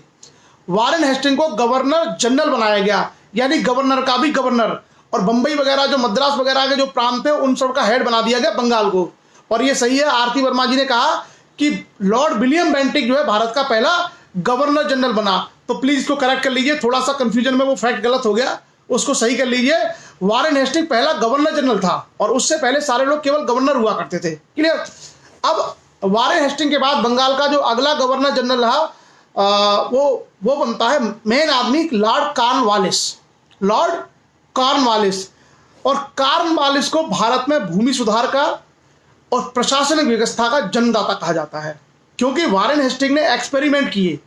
वॉरेन हेस्टिंग को गवर्नर जनरल बनाया गया, यानी गवर्नर का भी गवर्नर, और बंबई वगैरह जो मद्रास वगैरह के जो प्रांत थे उन सब का हेड बना दिया गया बंगाल को। और ये सही है, आरती वर्मा जी ने कहा कि लॉर्ड विलियम बेंटिक जो है भारत का पहला गवर्नर जनरल बना। तो प्लीज इसको करेक्ट कर लीजिए, थोड़ा सा कंफ्यूजन में वो फैक्ट गलत हो गया, उसको सही कर लीजिए। वॉरेन हेस्टिंग पहला गवर्नर जनरल था और उससे पहले सारे लोग केवल गवर्नर हुआ करते थे। क्लियर? अब वारेन हेस्टिंग के बाद बंगाल का जो अगला गवर्नर जनरल रहा वो बनता है मेन आदमी लॉर्ड कॉर्नवालिस। लॉर्ड कॉर्नवालिस, और कॉर्नवालिस को भारत में भूमि सुधार का और प्रशासनिक व्यवस्था का जन्मदाता कहा जाता है, क्योंकि वारेन हेस्टिंग ने एक्सपेरिमेंट किए,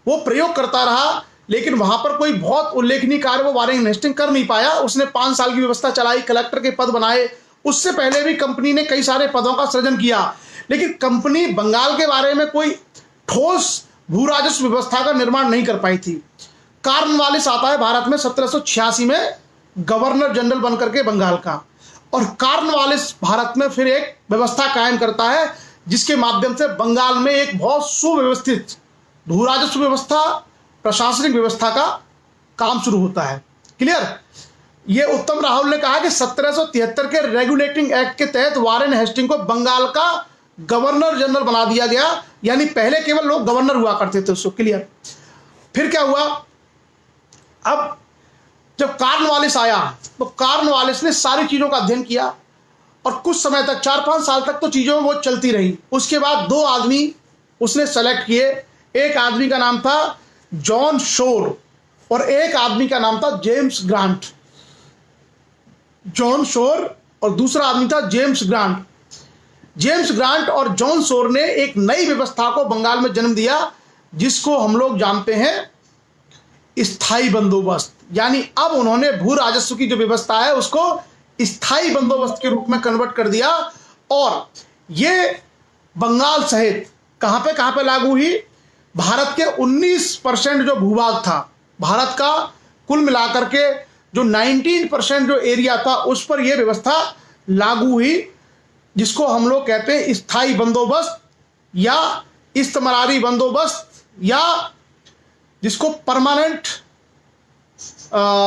वो प्रयोग करता रहा, लेकिन वहां पर कोई बहुत उल्लेखनीय कार्य वो वारेन हेस्टिंग कर नहीं पाया। उसने 5 साल की व्यवस्था चलाई, कलेक्टर के पद बनाए। उससे पहले भी कंपनी ने कई सारे पदों का सृजन किया, लेकिन कंपनी बंगाल के बारे में कोई ठोस भू राजस्व व्यवस्था का निर्माण नहीं कर पाई थी। कॉर्नवालिस आता है भारत में 1786 में गवर्नर जनरल बनकर के बंगाल का, और कॉर्नवालिस भारत में फिर एक व्यवस्था कायम करता है जिसके माध्यम से बंगाल में एक बहुत सुव्यवस्थित भू राजस्व व्यवस्था, प्रशासनिक व्यवस्था का काम शुरू होता है। क्लियर? ये उत्तम राहुल ने कहा कि 1773 के रेगुलेटिंग एक्ट के तहत वारेन हेस्टिंग को बंगाल का गवर्नर जनरल बना दिया गया, यानी पहले केवल लोग गवर्नर हुआ करते थे उसको। क्लियर? फिर क्या हुआ? अब जब कॉर्नवालिस आया तो कॉर्नवालिस ने सारी चीजों का अध्ययन किया, और कुछ समय तक 4-5 साल तक तो चीजों वो चलती रही। उसके बाद 2 आदमी उसने सेलेक्ट किए। एक आदमी का नाम था जॉन शोर और एक आदमी का नाम था जेम्स ग्रांट। जॉन शोर और दूसरा आदमी था जेम्स ग्रांट। जेम्स ग्रांट और जॉन शोर ने एक नई व्यवस्था को बंगाल में जन्म दिया, जिसको हम लोग जानते हैं स्थायी बंदोबस्त। यानी अब उन्होंने भू राजस्व की जो व्यवस्था है उसको स्थायी बंदोबस्त के रूप में कन्वर्ट कर दिया, और ये बंगाल सहित कहां पे लागू हुई? भारत के 19% जो भूभाग था, भारत का कुल मिलाकर के जो 19% जो एरिया था उस पर यह व्यवस्था लागू हुई, जिसको हम लोग कहते हैं स्थायी बंदोबस्त या इस्तमरारी बंदोबस्त, या जिसको परमानेंट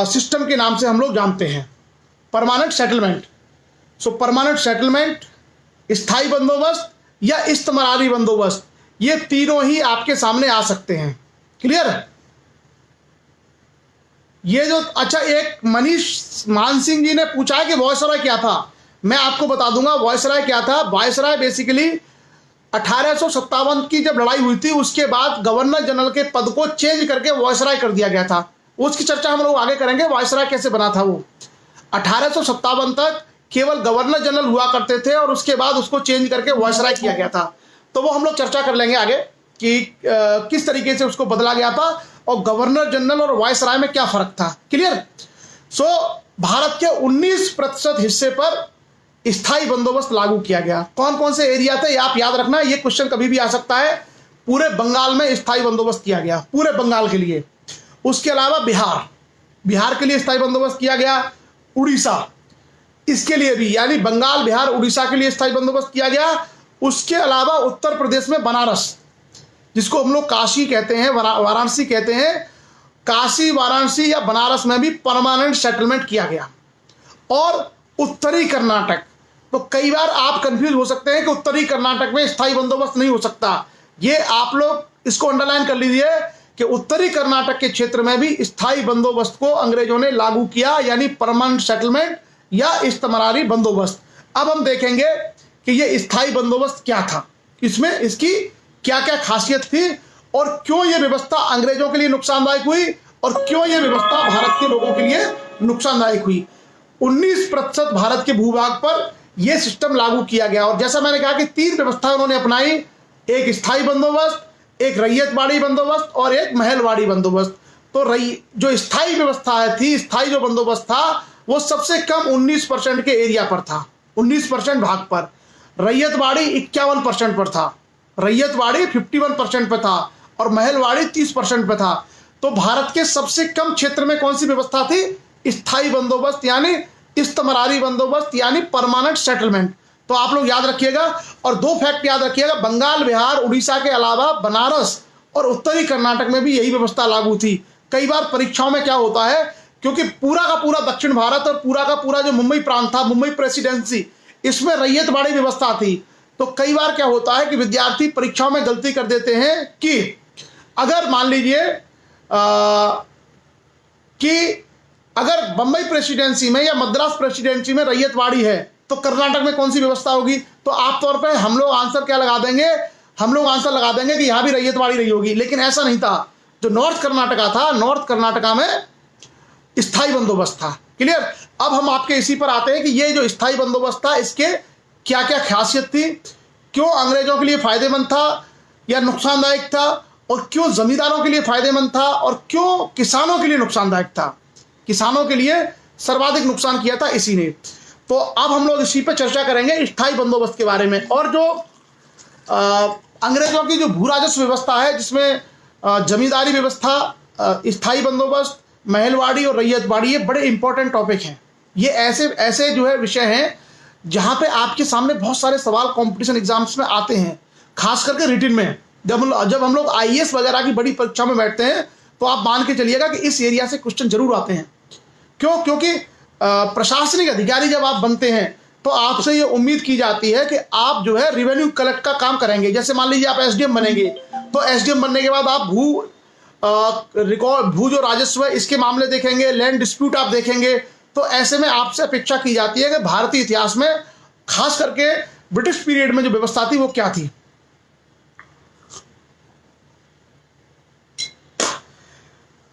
सिस्टम के नाम से हम लोग जानते हैं, परमानेंट सेटलमेंट। सो परमानेंट सेटलमेंट, स्थायी बंदोबस्त या इस्तमरारी बंदोबस्त, ये तीनों ही आपके सामने आ सकते हैं। क्लियर? ये जो अच्छा, एक मनीष मान सिंह जी ने पूछा है कि वॉयसराय क्या था। मैं आपको बता दूंगा वॉयसराय क्या था। वॉयसराय बेसिकली 1857 की जब लड़ाई हुई थी उसके बाद गवर्नर जनरल के पद को चेंज करके वॉयसराय कर दिया गया था। उसकी चर्चा हम लोग आगे करेंगे, वॉयसराय कैसे बना था। वो 1857 तक केवल गवर्नर जनरल हुआ करते थे और उसके बाद उसको चेंज करके वॉयसराय किया गया था। तो वो हम लोग चर्चा कर लेंगे आगे कि किस तरीके से उसको बदला गया था और गवर्नर जनरल और वॉयसराय में क्या फर्क था। क्लियर? सो भारत के 19% हिस्से पर स्थायी बंदोबस्त लागू किया गया। कौन कौन से एरिया थे ये आप याद रखना, ये क्वेश्चन कभी भी आ सकता है। पूरे बंगाल में स्थायी बंदोबस्त किया गया, पूरे बंगाल के लिए। उसके अलावा बिहार के लिए स्थायी बंदोबस्त किया गया। उड़ीसा, इसके लिए भी, यानी बंगाल, बिहार, उड़ीसा के लिए स्थायी बंदोबस्त किया गया। उसके अलावा उत्तर प्रदेश में बनारस, जिसको हम लोग काशी कहते हैं, वाराणसी कहते हैं, काशी, वाराणसी या बनारस में भी परमानेंट सेटलमेंट किया गया। और उत्तरी कर्नाटक, तो कई बार आप कंफ्यूज हो सकते हैं कि उत्तरी कर्नाटक में स्थायी बंदोबस्त नहीं हो सकता। ये आप लोग इसको अंडरलाइन कर लीजिए कि उत्तरी कर्नाटक के क्षेत्र में भी स्थायी बंदोबस्त को अंग्रेजों ने लागू किया, यानी परमानेंट सेटलमेंट या इस्तमरारी बंदोबस्त। अब हम देखेंगे कि ये स्थायी बंदोबस्त क्या था, इसमें इसकी क्या क्या खासियत थी, और क्यों ये व्यवस्था अंग्रेजों के लिए नुकसानदायक हुई, और क्यों ये व्यवस्था भारत के लोगों के लिए नुकसानदायक हुई। 19% भारत के भूभाग पर यह सिस्टम लागू किया गया, और जैसा मैंने कहा कि 3 व्यवस्था उन्होंने अपनाई, एक स्थायी बंदोबस्त, एक रैयतवाड़ी बंदोबस्त और एक महलवाड़ी बंदोबस्त। तो जो स्थायी व्यवस्था थी, स्थायी जो बंदोबस्त था, वो सबसे कम 19% के एरिया पर था, 19% भाग पर। रैयतवाड़ी 51% पर था, रैयतवाड़ी 51% पर था, और महलवाड़ी 30% पर था। तो भारत के सबसे कम क्षेत्र में कौन सी व्यवस्था थी? स्थायी बंदोबस्त, यानी इस्तमरारी बंदोबस्त, यानी परमानेंट सेटलमेंट। तो आप लोग याद रखिएगा, और 2 फैक्ट याद रखिएगा, बंगाल, बिहार, उड़ीसा के अलावा बनारस और उत्तरी कर्नाटक में भी यही व्यवस्था लागू थी। कई बार परीक्षाओं में क्या होता है, क्योंकि पूरा का पूरा दक्षिण भारत और पूरा का पूरा जो मुंबई प्रांत था, मुंबई प्रेसिडेंसी, इसमें रैयतवाड़ी व्यवस्था थी। तो कई बार क्या होता है कि विद्यार्थी परीक्षाओं में गलती कर देते हैं कि अगर मान लीजिए कि अगर बंबई प्रेसिडेंसी में या मद्रास प्रेसिडेंसी में रैयतवाड़ी है, तो तो कर्नाटक में कौन सी व्यवस्था होगी? तो आप तौर पे हम लोग आंसर क्या लगा देंगे? हम लोग आंसर लगा देंगे कि यहां भी रैयतवाड़ी रही होगी, लेकिन ऐसा नहीं था। जो नॉर्थ कर्नाटका था, नॉर्थ कर्नाटका में स्थायी बंदोबस्त था। क्लियर? अब हम आपके इसी पर आते हैं कि ये जो स्थायी बंदोबस्त था, इसके क्या क्या खासियत थी, क्यों अंग्रेजों के लिए फायदेमंद था या नुकसानदायक था, और क्यों जमींदारों के लिए फायदेमंद था और क्यों किसानों के लिए नुकसानदायक था। किसानों के लिए सर्वाधिक नुकसान किया था इसी ने। तो अब हम लोग इसी पर चर्चा करेंगे, स्थायी बंदोबस्त के बारे में। और जो अंग्रेजों की जो भू राजस्व व्यवस्था है, जिसमें जमींदारी व्यवस्था, स्थायी बंदोबस्त, महलवाड़ी और रैयतवाड़ी, ये बड़े इंपॉर्टेंट टॉपिक हैं। ये ऐसे ऐसे जो है विषय हैं जहां पे आपके सामने बहुत सारे सवाल कंपटीशन एग्जाम्स में आते हैं, खास करके रिटिन में। जब हम लोग आईएएस वगैरह की बड़ी परीक्षा में बैठते हैं तो आप मान के चलिएगा कि इस एरिया से क्वेश्चन जरूर आते हैं। क्यों? क्योंकि प्रशासनिक अधिकारी जब आप बनते हैं तो आपसे ये उम्मीद की जाती है कि आप जो है रिवेन्यू कलेक्ट का काम करेंगे। जैसे मान लीजिए आप एसडीएम बनेंगे, तो एसडीएम बनने के बाद आप भू जो राजस्व है इसके मामले देखेंगे, लैंड डिस्प्यूट आप देखेंगे। तो ऐसे में आपसे अपेक्षा की जाती है कि भारतीय इतिहास में, खास करके ब्रिटिश पीरियड में जो व्यवस्था थी वो क्या थी।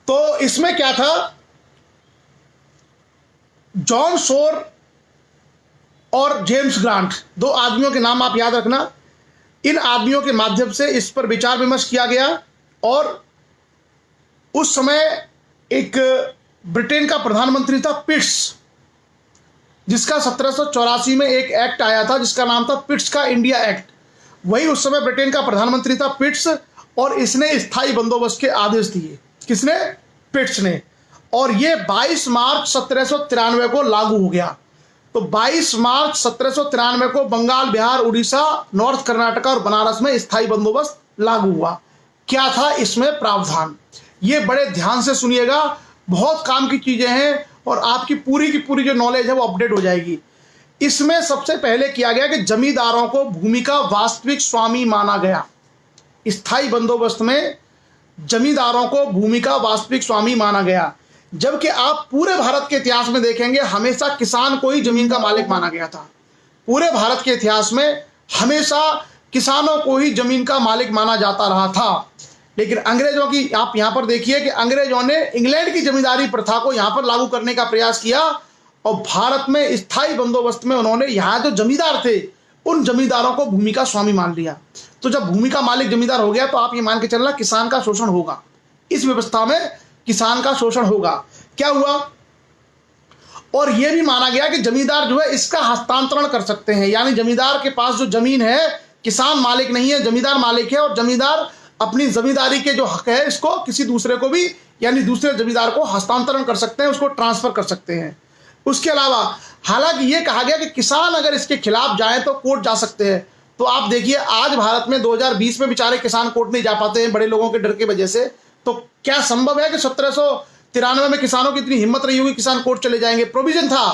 तो इसमें क्या था, जॉन शोर और जेम्स ग्रांट, दो आदमियों के नाम आप याद रखना। इन आदमियों के माध्यम से इस पर विचार विमर्श किया गया। और उस समय एक ब्रिटेन का प्रधानमंत्री था पिट्स, जिसका 1784 में एक एक्ट आया था जिसका नाम था पिट्स का इंडिया एक्ट। वही उस समय ब्रिटेन का प्रधानमंत्री था पिट्स, और इसने स्थायी बंदोबस्त के आदेश दिए। किसने? पिट्स ने। और ये 22 मार्च 1793 को लागू हो गया। तो 22 मार्च 1793 को बंगाल, बिहार, उड़ीसा, नॉर्थ कर्नाटका और बनारस में स्थायी बंदोबस्त लागू हुआ। क्या था इसमें प्रावधान? ये बड़े ध्यान से सुनिएगा, बहुत काम की चीजें हैं और आपकी पूरी की पूरी जो नॉलेज है वो अपडेट हो जाएगी। इसमें सबसे पहले किया गया कि जमींदारों को भूमि का वास्तविक स्वामी माना गया। स्थायी बंदोबस्त में जमींदारों को भूमि का वास्तविक स्वामी माना गया, जबकि आप पूरे भारत के इतिहास में देखेंगे हमेशा किसान को ही जमीन का मालिक माना गया था। पूरे भारत के इतिहास में हमेशा किसानों को ही जमीन का मालिक माना जाता रहा था। लेकिन अंग्रेजों की, आप यहां पर देखिए कि अंग्रेजों ने इंग्लैंड की जमींदारी प्रथा को यहां पर लागू करने का प्रयास किया और भारत में स्थायी बंदोबस्त में उन्होंने यहां जो जमींदार थे उन जमींदारों को भूमि का स्वामी मान लिया। तो जब भूमि का मालिक जमींदार हो गया तो आप ये मान के चलना किसान का शोषण होगा। इस व्यवस्था में किसान का शोषण होगा। क्या हुआ? और यह भी माना गया कि जमींदार जो है इसका हस्तांतरण कर सकते हैं, यानी जमींदार के पास जो जमीन है, किसान मालिक नहीं है, जमींदार मालिक है, और जमींदार अपनी जमींदारी के जो हक है इसको किसी दूसरे को भी, यानी दूसरे जमींदार को हस्तांतरण कर सकते हैं, उसको ट्रांसफर कर सकते हैं। उसके अलावा हालांकि ये कहा गया कि किसान अगर इसके खिलाफ जाए तो कोर्ट जा सकते हैं। तो आप देखिए आज भारत में 2020 में बेचारे किसान कोर्ट नहीं जा पाते हैं बड़े लोगों के डर की वजह से। तो क्या संभव है कि 1793 में किसानों की इतनी हिम्मत रही होगी किसान कोर्ट चले जाएंगे? प्रोविजन था,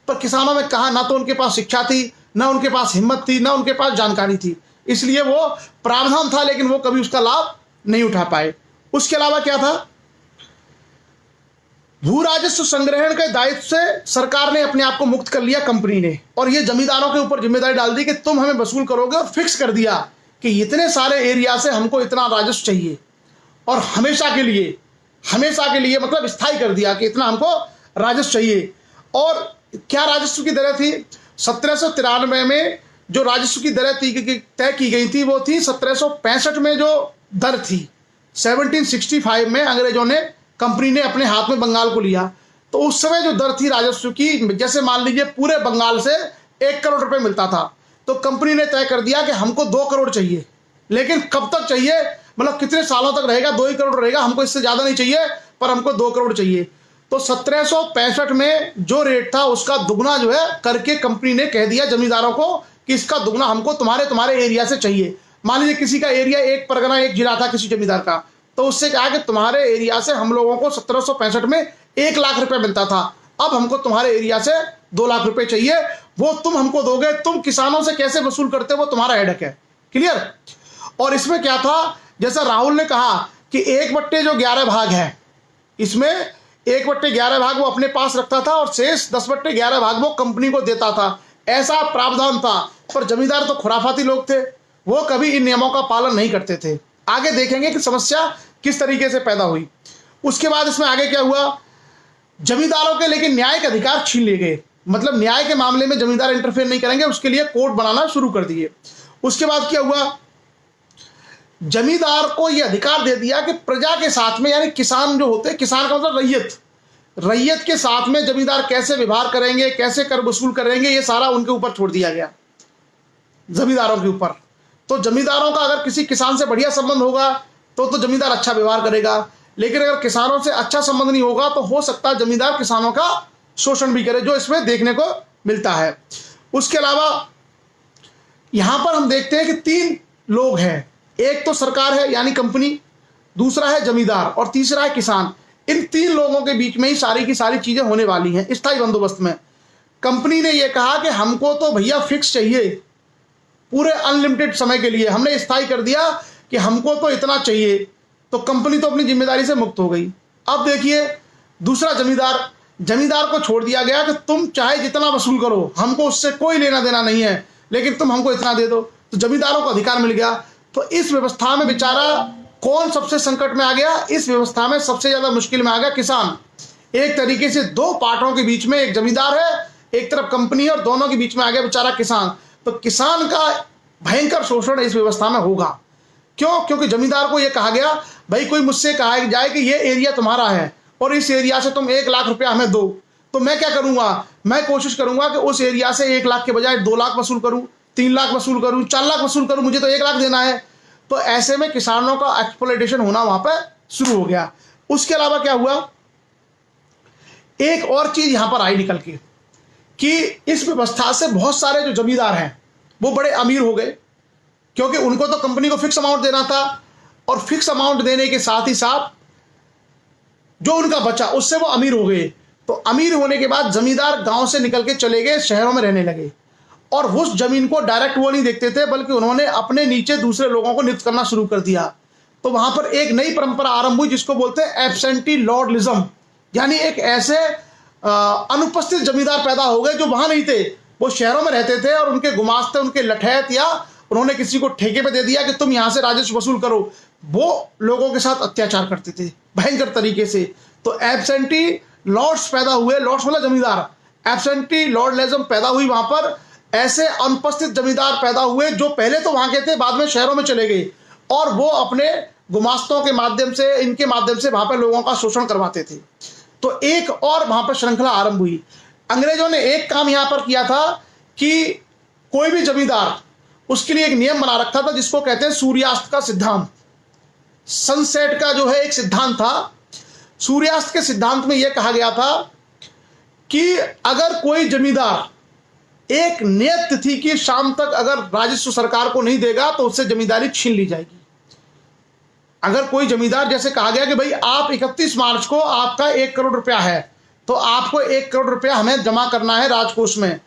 पर किसानों में कहा, ना तो उनके पास शिक्षा थी, ना उनके पास हिम्मत थी, ना उनके पास जानकारी थी, इसलिए वो प्रावधान था लेकिन वो कभी उसका लाभ नहीं उठा पाए। उसके अलावा क्या था? भू राजस्व संग्रहण के दायित्व से सरकार ने अपने आप को मुक्त कर लिया कंपनी ने, और ये जमींदारों के ऊपर जिम्मेदारी डाल दी कि तुम हमें वसूल करोगे, और फिक्स कर दिया कि इतने सारे एरिया से हमको इतना राजस्व चाहिए, और हमेशा के लिए मतलब स्थायी कर दिया कि इतना हमको राजस्व चाहिए। और क्या राजस्व की दरें थी? 1793 में जो राजस्व की दरें तय की गई थी वो थी 1765 में जो दर थी। 1765 में अंग्रेजों ने, कंपनी ने अपने हाथ में बंगाल को लिया, तो उस समय जो दर थी राजस्व की, जैसे मान लीजिए पूरे बंगाल से 1 करोड़ रुपए मिलता था, तो कंपनी ने तय कर दिया कि हमको 2 करोड़ चाहिए। लेकिन कब तक चाहिए, मतलब कितने सालों तक रहेगा? 2 ही करोड़ रहेगा, हमको इससे ज्यादा नहीं चाहिए, पर हमको 2 करोड़ चाहिए। तो 1765 में जो रेट था उसका दुगना जो है करके कंपनी ने कह दिया जमींदारों को कि इसका दुगना हमको तुम्हारे एरिया से चाहिए। मान लीजिए किसी का एरिया, एक परगना, एक जिला था किसी जमींदार का, तो उससे कहा कि तुम्हारे एरिया से हम लोगों को 1765 में 1 लाख रुपए मिलता था, अब हमको तुम्हारे एरिया से 2 लाख रुपए चाहिए, वो तुम हमको दोगे। तुम किसानों से कैसे वसूल करते हो वो तुम्हारा हेडक है। क्लियर? और इसमें क्या था, जैसा राहुल ने कहा कि 1/11 भाग है, इसमें 1/11 भाग वो अपने पास रखता था और शेष 10/11 भाग वो कंपनी को देता था। ऐसा प्रावधान था। पर जमींदार तो खुराफाती लोग थे, वो कभी इन नियमों का पालन नहीं करते थे। आगे देखेंगे कि समस्या किस तरीके से पैदा हुई। उसके बाद इसमें आगे क्या हुआ, जमींदारों के लेकिन न्याय के अधिकार छीन लिए गए। मतलब न्याय के मामले में जमींदार इंटरफेयर नहीं करेंगे, उसके लिए कोर्ट बनाना शुरू कर दिए। उसके बाद क्या हुआ, जमींदार को यह अधिकार दे दिया कि प्रजा के साथ में, यानी किसान जो होते हैं, किसान का मतलब रैयत, रैयत के साथ में जमींदार कैसे व्यवहार करेंगे, कैसे कर वसूल करेंगे, ये सारा उनके ऊपर छोड़ दिया गया, जमींदारों के ऊपर। तो जमींदारों का अगर किसी किसान से बढ़िया संबंध होगा तो जमींदार अच्छा व्यवहार करेगा, लेकिन अगर किसानों से अच्छा संबंध नहीं होगा तो हो सकता है जमींदार किसानों का शोषण भी करे, जो इसमें देखने को मिलता है। उसके अलावा यहां पर हम देखते हैं कि 3 लोग हैं, एक तो सरकार है यानी कंपनी, दूसरा है जमींदार और तीसरा है किसान। इन 3 लोगों के बीच में ही सारी की सारी चीजें होने वाली हैं स्थायी बंदोबस्त में। कंपनी ने यह कहा कि हमको तो भैया फिक्स चाहिए पूरे अनलिमिटेड समय के लिए, हमने स्थायी कर दिया कि हमको तो इतना चाहिए, तो कंपनी तो अपनी जिम्मेदारी से मुक्त हो गई। अब देखिए दूसरा जमींदार, जमींदार को छोड़ दिया गया कि तुम चाहे जितना वसूल करो, हमको उससे कोई लेना देना नहीं है, लेकिन तुम हमको इतना दे दो। तो जमींदारों को अधिकार मिल गया। तो इस व्यवस्था में बेचारा कौन सबसे संकट में आ गया, इस व्यवस्था में सबसे ज्यादा मुश्किल में आ गया किसान। एक तरीके से 2 पार्टों के बीच में, एक जमींदार है, एक तरफ कंपनी है, और दोनों के बीच में आ गया बेचारा किसान। तो किसान का भयंकर शोषण इस व्यवस्था में होगा। क्यों? क्योंकि जमींदार को यह कहा गया, भाई कोई मुझसे कहा जाए कि ये एरिया तुम्हारा है और इस एरिया से तुम 1 लाख रुपया हमें दो, तो मैं क्या करूंगा, मैं कोशिश करूंगा कि उस एरिया से 1 लाख के बजाय 2 लाख वसूल करूं, 3 लाख वसूल करूं, 4 लाख वसूल करूं, मुझे तो 1 लाख देना है। तो ऐसे में किसानों का एक्सप्लॉयटेशन होना वहां पर शुरू हो गया। उसके अलावा क्या हुआ, एक और चीज यहां पर आई निकल के कि इस व्यवस्था से बहुत सारे जो जमींदार हैं वो बड़े अमीर हो गए, क्योंकि उनको तो कंपनी को फिक्स अमाउंट देना था, और फिक्स अमाउंट देने के साथ ही साथ जो उनका बचा उससे वो अमीर हो गए। तो अमीर होने के बाद जमींदार गांव से निकल के चले गए, शहरों में रहने लगे, और उस जमीन को डायरेक्ट वो नहीं देखते थे, बल्कि उन्होंने अपने नीचे दूसरे लोगों को नियुक्त करना शुरू कर दिया। तो वहां पर एक नई परंपरा आरंभ हुई जिसको बोलते हैं एब्सेंटी लॉर्डलिज्म, यानी एक ऐसे अनुपस्थित जमींदार पैदा हो गए जो वहां नहीं थे, वो शहरों में रहते थे, और उनके गुमास्ते, उनके लठैत, या उन्होंने किसी को ठेके पे दे दिया कि तुम यहां से राजस्व वसूल करो, वो लोगों के साथ अत्याचार करते थे भयंकर तरीके से। तो एब्सेंटी लॉर्ड्स पैदा हुए, लॉर्ड्स मतलब जमींदार, एब्सेंटी लॉर्डलिज्म पैदा हुई वहां पर। ऐसे अनुपस्थित जमींदार पैदा हुए जो पहले तो वहां के थे, बाद में शहरों में चले गए, और वो अपने गुमास्तों के माध्यम से, इनके माध्यम से वहां पर लोगों का शोषण करवाते थे। तो एक और वहां पर श्रृंखला आरंभ हुई। अंग्रेजों ने एक काम यहां पर किया था कि कोई भी जमींदार, उसके लिए एक नियम बना रखा था जिसको कहते हैं सूर्यास्त का सिद्धांत। सनसेट का जो है एक सिद्धांत था। सूर्यास्त के सिद्धांत में यह कहा गया था कि अगर कोई जमींदार एक नियत तिथि की शाम तक अगर राजस्व सरकार को नहीं देगा तो उससे जमींदारी छीन ली जाएगी। अगर कोई जमींदार, जैसे कहा गया कि भाई आप 31 मार्च को आपका 1 करोड़ रुपया है, तो आपको 1 करोड़ रुपया हमें जमा करना है राजकोष में।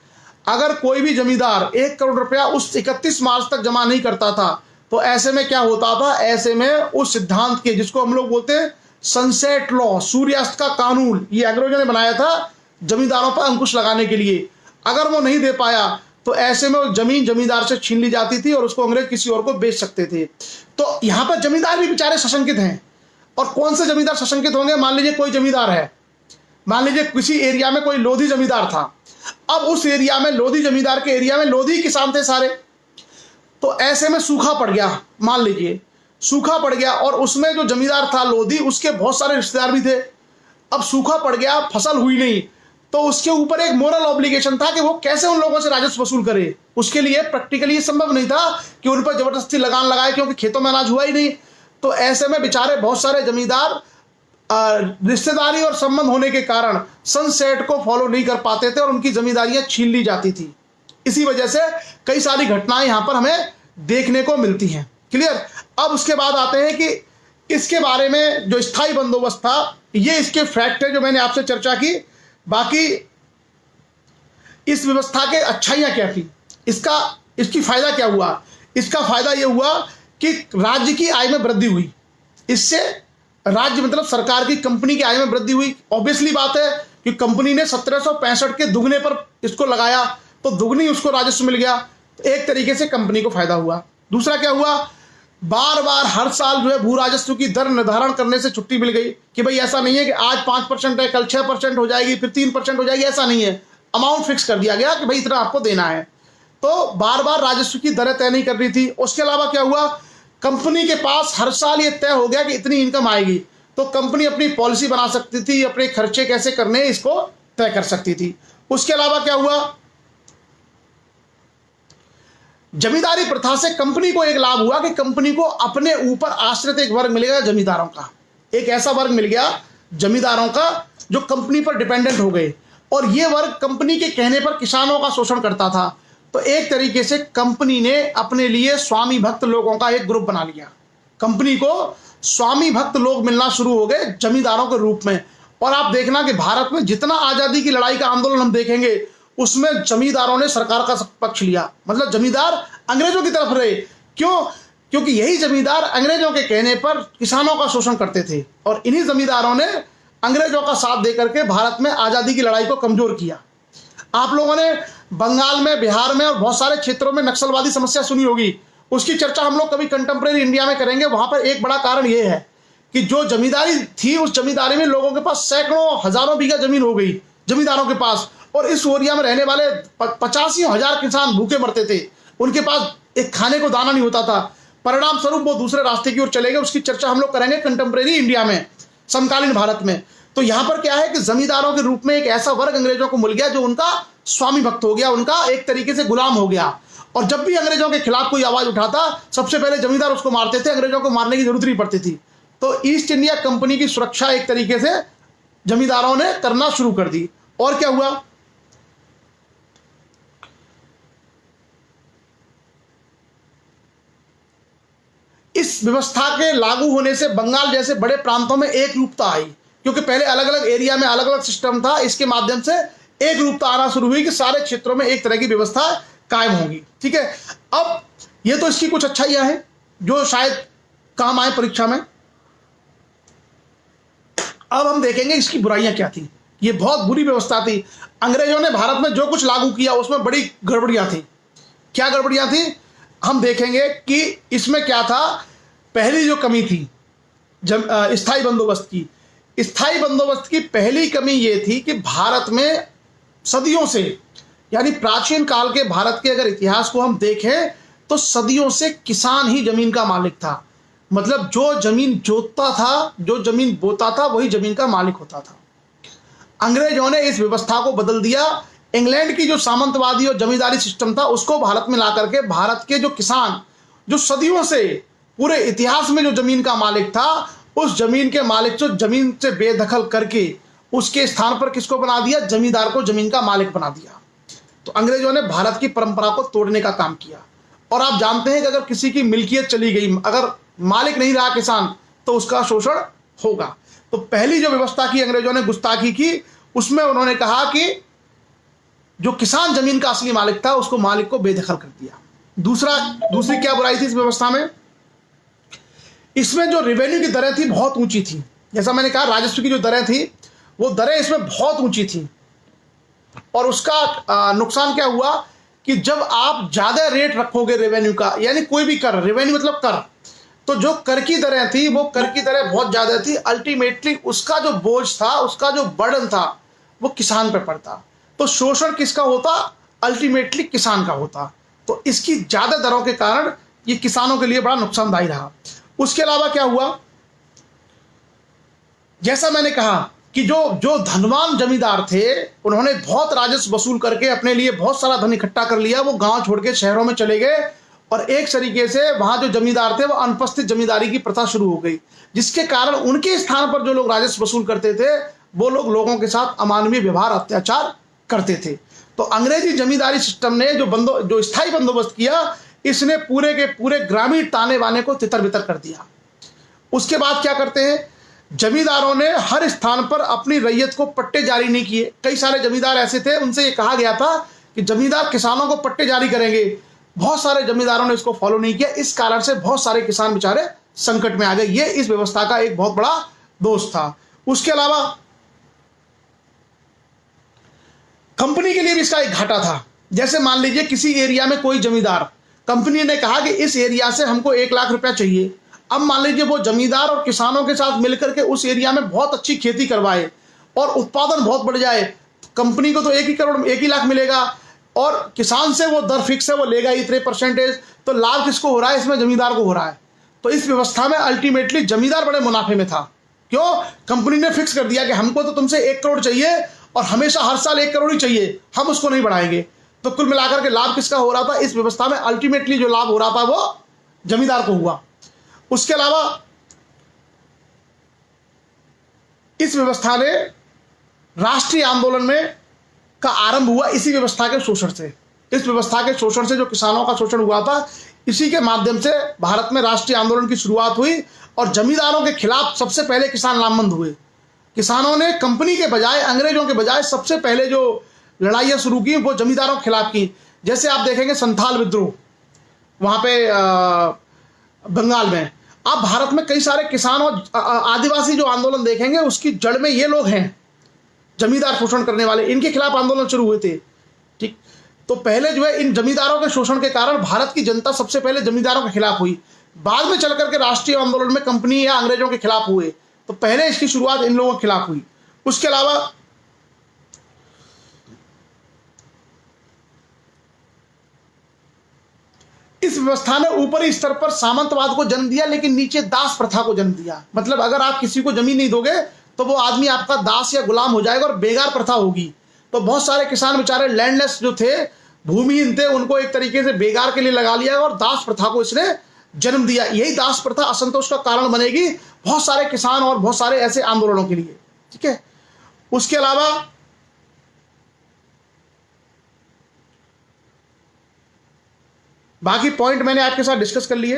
अगर कोई भी जमींदार 1 करोड़ रुपया उस 31 मार्च तक जमा नहीं करता था, तो ऐसे में क्या होता था, ऐसे में उस सिद्धांत के, जिसको हम लोग बोलते हैं सनसेट लॉ, सूर्यास्त का कानून, ये अंग्रेजों ने बनाया था जमींदारों पर अंकुश लगाने के लिए। अगर वो नहीं दे पाया तो ऐसे में वो जमीन जमींदार से छीन ली जाती थी और उसको अंग्रेज किसी और को बेच सकते थे। तो यहां पर जमींदार भी बेचारे सशंकित हैं। और कौन से जमींदार सशंकित होंगे, मान लीजिए कोई जमींदार है, मान लीजिए किसी एरिया में कोई लोधी जमींदार था, अब उस एरिया में, लोधी जमींदार के एरिया में लोधी किसान थे सारे, तो ऐसे में सूखा पड़ गया, मान लीजिए सूखा पड़ गया, और उसमें जो जमींदार था लोधी, उसके बहुत सारे रिश्तेदार भी थे। अब सूखा पड़ गया, फसल हुई नहीं, तो उसके ऊपर एक मोरल ऑब्लिगेशन था कि वो कैसे उन लोगों से राजस्व वसूल करे। उसके लिए प्रैक्टिकली संभव नहीं था कि उन पर जबरदस्ती लगान लगाए, क्योंकि खेतों में अनाज हुआ ही नहीं। तो ऐसे में बेचारे बहुत सारे जमींदार रिश्तेदारी और संबंध होने के कारण सनसेट को फॉलो नहीं कर पाते थे और उनकी जमींदारियां छीन ली जाती थी। इसी वजह से कई सारी घटनाएं यहां पर हमें देखने को मिलती हैं। क्लियर। अब उसके बाद आते हैं कि इसके बारे में जो स्थायी बंदोबस्त था, ये इसके फैक्ट है जो मैंने आपसे चर्चा की। बाकी इस व्यवस्था के अच्छाइयां क्या थी, इसकी फायदा क्या हुआ, इसका फायदा यह हुआ कि राज्य की आय में वृद्धि हुई। इससे राज्य मतलब सरकार की, कंपनी की आय में वृद्धि हुई। ऑब्वियसली बात है कि कंपनी ने 1765 के दुगने पर इसको लगाया, तो दुगनी उसको राजस्व मिल गया। तो एक तरीके से कंपनी को फायदा हुआ। दूसरा क्या हुआ, बार बार हर साल जो है भू राजस्व की दर निर्धारण करने से छुट्टी मिल गई कि भाई ऐसा नहीं है कि आज 5% है, कल 6% हो जाएगी, फिर 3% हो जाएगी, ऐसा नहीं है। अमाउंट फिक्स कर दिया गया कि भाई इतना आपको देना है। तो बार बार राजस्व की दरें तय नहीं कर रही थी। उसके अलावा क्या हुआ, कंपनी के पास हर साल ये तय हो गया कि इतनी इनकम आएगी, तो कंपनी अपनी पॉलिसी बना सकती थी, अपने खर्चे कैसे करने इसको तय कर सकती थी। उसके अलावा क्या हुआ, जमींदारी प्रथा से कंपनी को एक लाभ हुआ कि कंपनी को अपने ऊपर आश्रित एक वर्ग मिल गया जमींदारों का। एक ऐसा वर्ग मिल गया जमींदारों का जो कंपनी पर डिपेंडेंट हो गए, और ये वर्ग कंपनी के कहने पर किसानों का शोषण करता था। तो एक तरीके से कंपनी ने अपने लिए स्वामी भक्त लोगों का एक ग्रुप बना लिया। कंपनी को स्वामी भक्त लोग मिलना शुरू हो गए जमींदारों के रूप में। और आप देखना कि भारत में जितना आजादी की लड़ाई का आंदोलन हम देखेंगे उसमें जमींदारों ने सरकार का पक्ष लिया, मतलब जमींदार अंग्रेजों की तरफ रहे। क्यों? क्योंकि यही जमींदार अंग्रेजों के कहने पर किसानों का शोषण करते थे, और इन्हीं जमींदारों ने अंग्रेजों का साथ देकर के भारत में आजादी की लड़ाई को कमजोर किया। आप लोगों ने बंगाल में, बिहार में और बहुत सारे क्षेत्रों में नक्सलवादी समस्या सुनी होगी, उसकी चर्चा हम लोग कभी कंटेम्प्रेरी इंडिया में करेंगे। वहां पर एक बड़ा कारण यह है कि जो जमींदारी थी उस जमींदारी में लोगों के पास सैकड़ों हजारों बीघा जमीन हो गई जमींदारों के पास, और इस एरिया में रहने वाले 85,000 किसान भूखे मरते थे। उनके पास एक खाने को दाना नहीं होता था। परिणाम स्वरूप वो दूसरे रास्ते की ओर चले गए। उसकी चर्चा हम लोग करेंगे कंटेम्प्रेरी इंडिया में, समकालीन भारत में। तो यहां पर क्या है कि जमींदारों के रूप में एक ऐसा वर्ग अंग्रेजों को मिल गया जो उनका स्वामी भक्त हो गया, उनका एक तरीके से गुलाम हो गया। और जब भी अंग्रेजों के खिलाफ कोई आवाज उठाता सबसे पहले जमींदार उसको मारते थे, अंग्रेजों को मारने की जरूरत नहीं पड़ती थी। तो ईस्ट इंडिया कंपनी की सुरक्षा एक तरीके से जमींदारों ने करना शुरू कर दी। और क्या हुआ, इस व्यवस्था के लागू होने से बंगाल जैसे बड़े प्रांतों में एक रूपता आई, क्योंकि पहले अलग अलग एरिया में अलग अलग सिस्टम था। इसके माध्यम से एक रूपता आना शुरू हुई कि सारे क्षेत्रों में एक तरह की व्यवस्था कायम होगी। ठीक है, अब ये तो इसकी कुछ अच्छाइयां हैं जो शायद काम आए परीक्षा में। अब हम देखेंगे इसकी बुराइयां क्या थी। ये बहुत बुरी व्यवस्था थी। अंग्रेजों ने भारत में जो कुछ लागू किया उसमें बड़ी गड़बड़ियां थी। क्या गड़बड़ियां थी हम देखेंगे कि इसमें क्या था। पहली जो कमी थी स्थायी बंदोबस्त की। स्थायी बंदोबस्त की पहली कमी यह थी कि भारत में सदियों से, यानी प्राचीन काल के भारत के अगर इतिहास को हम देखें तो सदियों से किसान ही जमीन का मालिक था। मतलब जो जमीन जोतता था, जो जमीन बोता था, वही जमीन का मालिक होता था। अंग्रेजों ने इस व्यवस्था को बदल दिया। इंग्लैंड की जो सामंतवादी और जमींदारी सिस्टम था उसको भारत में ला करके भारत के जो किसान, जो सदियों से पूरे इतिहास में जो जमीन का मालिक था, उस जमीन के मालिक को जमीन से बेदखल करके उसके स्थान पर किसको बना दिया, जमींदार को जमीन का मालिक बना दिया। तो अंग्रेजों ने भारत की परंपरा को तोड़ने का काम किया। और आप जानते हैं कि अगर किसी की मिल्कियत चली गई, अगर मालिक नहीं रहा किसान, तो उसका शोषण होगा। तो पहली जो व्यवस्था की अंग्रेजों ने गुस्ताखी की, उसमें उन्होंने कहा कि जो किसान जमीन का असली मालिक था उसको मालिक को बेदखल कर दिया। दूसरी क्या बुराई थी इस व्यवस्था में, इसमें जो रेवेन्यू की दरें थी बहुत ऊंची थी। जैसा मैंने कहा राजस्व की जो दरें थी वो दरें इसमें बहुत ऊंची थी। और उसका नुकसान क्या हुआ कि जब आप ज्यादा रेट रखोगे रेवेन्यू का, यानी कोई भी कर, रेवेन्यू मतलब कर, तो जो कर की दरें थी वो कर की दरें बहुत ज्यादा थी। अल्टीमेटली उसका जो बोझ था, उसका जो बर्डन था वो किसान पर पड़ता। तो शोषण किसका होता, अल्टीमेटली किसान का होता। तो इसकी ज्यादा दरों के कारण ये किसानों के लिए बड़ा नुकसानदायी रहा। उसके अलावा क्या हुआ, जैसा मैंने कहा कि जो धनवान जमींदार थे उन्होंने बहुत राजस्व वसूल करके अपने लिए बहुत सारा धन इकट्ठा कर लिया। वो गांव छोड़ के शहरों में चले गए और एक तरीके से वहां जो जमींदार थे वो अनुपस्थित जमींदारी की प्रथा शुरू हो गई, जिसके कारण उनके स्थान पर जो लोग राजस्व वसूल करते थे वो लोग लोगों के साथ अमानवीय व्यवहार, अत्याचार करते थे। तो अंग्रेजी जमींदारी सिस्टम ने जो स्थायी बंदोबस्त किया, इसने पूरे के पूरे ग्रामीण ताने बाने को तितर बितर कर दिया। उसके बाद क्या करते हैं, जमींदारों ने हर स्थान पर अपनी रैयत को पट्टे जारी नहीं किए। कई सारे जमींदार ऐसे थे उनसे ये कहा गया था कि जमींदार किसानों को पट्टे जारी करेंगे। बहुत सारे जमींदारों ने इसको फॉलो नहीं किया। इस कारण से बहुत सारे किसान बेचारे संकट में आ गए। ये इस व्यवस्था का एक बहुत बड़ा दोष था। उसके अलावा कंपनी के लिए भी इसका एक घाटा था। जैसे मान लीजिए किसी एरिया में कोई जमींदार, कंपनी ने कहा कि इस एरिया से हमको 1 लाख रुपया चाहिए। अब मान लीजिए वो जमींदार और किसानों के साथ मिलकर के उस एरिया में बहुत अच्छी खेती करवाए और उत्पादन बहुत बढ़ जाए, कंपनी को तो 1 ही लाख मिलेगा और किसान से वो दर फिक्स है, वो लेगा इतने परसेंटेज, तो लाभ किसको हो रहा है? इसमें जमींदार को हो रहा है। तो इस व्यवस्था में अल्टीमेटली जमींदार बड़े मुनाफे में था। क्यों? कंपनी ने फिक्स कर दिया कि हमको तो तुमसे 1 करोड़ चाहिए और हमेशा हर साल 1 करोड़ ही चाहिए, हम उसको नहीं बढ़ाएंगे। तो कुल मिलाकर के लाभ किसका हो रहा था? इस व्यवस्था में अल्टीमेटली जो लाभ हो रहा था वो जमींदार को हुआ। उसके अलावा इस व्यवस्था ने राष्ट्रीय आंदोलन में का आरंभ हुआ इसी व्यवस्था के शोषण से। इस व्यवस्था के शोषण से, जो किसानों का शोषण हुआ था, इसी के माध्यम से भारत में राष्ट्रीय आंदोलन की शुरुआत हुई और जमींदारों के खिलाफ सबसे पहले किसान लामबंद हुए। किसानों ने कंपनी के बजाय, अंग्रेजों के बजाय सबसे पहले जो लड़ाइयाँ शुरू की वो जमींदारों के खिलाफ की। जैसे आप देखेंगे संथाल विद्रोह वहाँ पे बंगाल में। आप भारत में कई सारे किसान और आदिवासी जो आंदोलन देखेंगे उसकी जड़ में ये लोग हैं, जमींदार शोषण करने वाले, इनके खिलाफ आंदोलन शुरू हुए थे। ठीक, तो पहले जो है इन जमींदारों के शोषण के कारण भारत की जनता सबसे पहले जमींदारों के खिलाफ हुई, बाद में चल करके राष्ट्रीय आंदोलन में कंपनी या अंग्रेजों के खिलाफ हुए। तो पहले इसकी शुरुआत इन लोगों के खिलाफ हुई। उसके अलावा इस व्यवस्था ने ऊपरी स्तर पर सामंतवाद को जन्म दिया, लेकिन नीचे दास प्रथा को जन्म दिया। मतलब अगर आप किसी को जमीन नहीं दोगे तो वो आदमी आपका दास या गुलाम हो जाएगा और बेगार प्रथा होगी। तो बहुत सारे किसान बेचारे लैंडलेस जो थे, भूमिहीन थे, उनको एक तरीके से बेगार के लिए लगा लिया और दास प्रथा को इसने जन्म दिया। यही दास प्रथा असंतोष का कारण बनेगी बहुत सारे किसान और बहुत सारे ऐसे आंदोलनों के लिए। ठीक है, उसके अलावा बाकी पॉइंट मैंने आपके साथ डिस्कस कर लिए।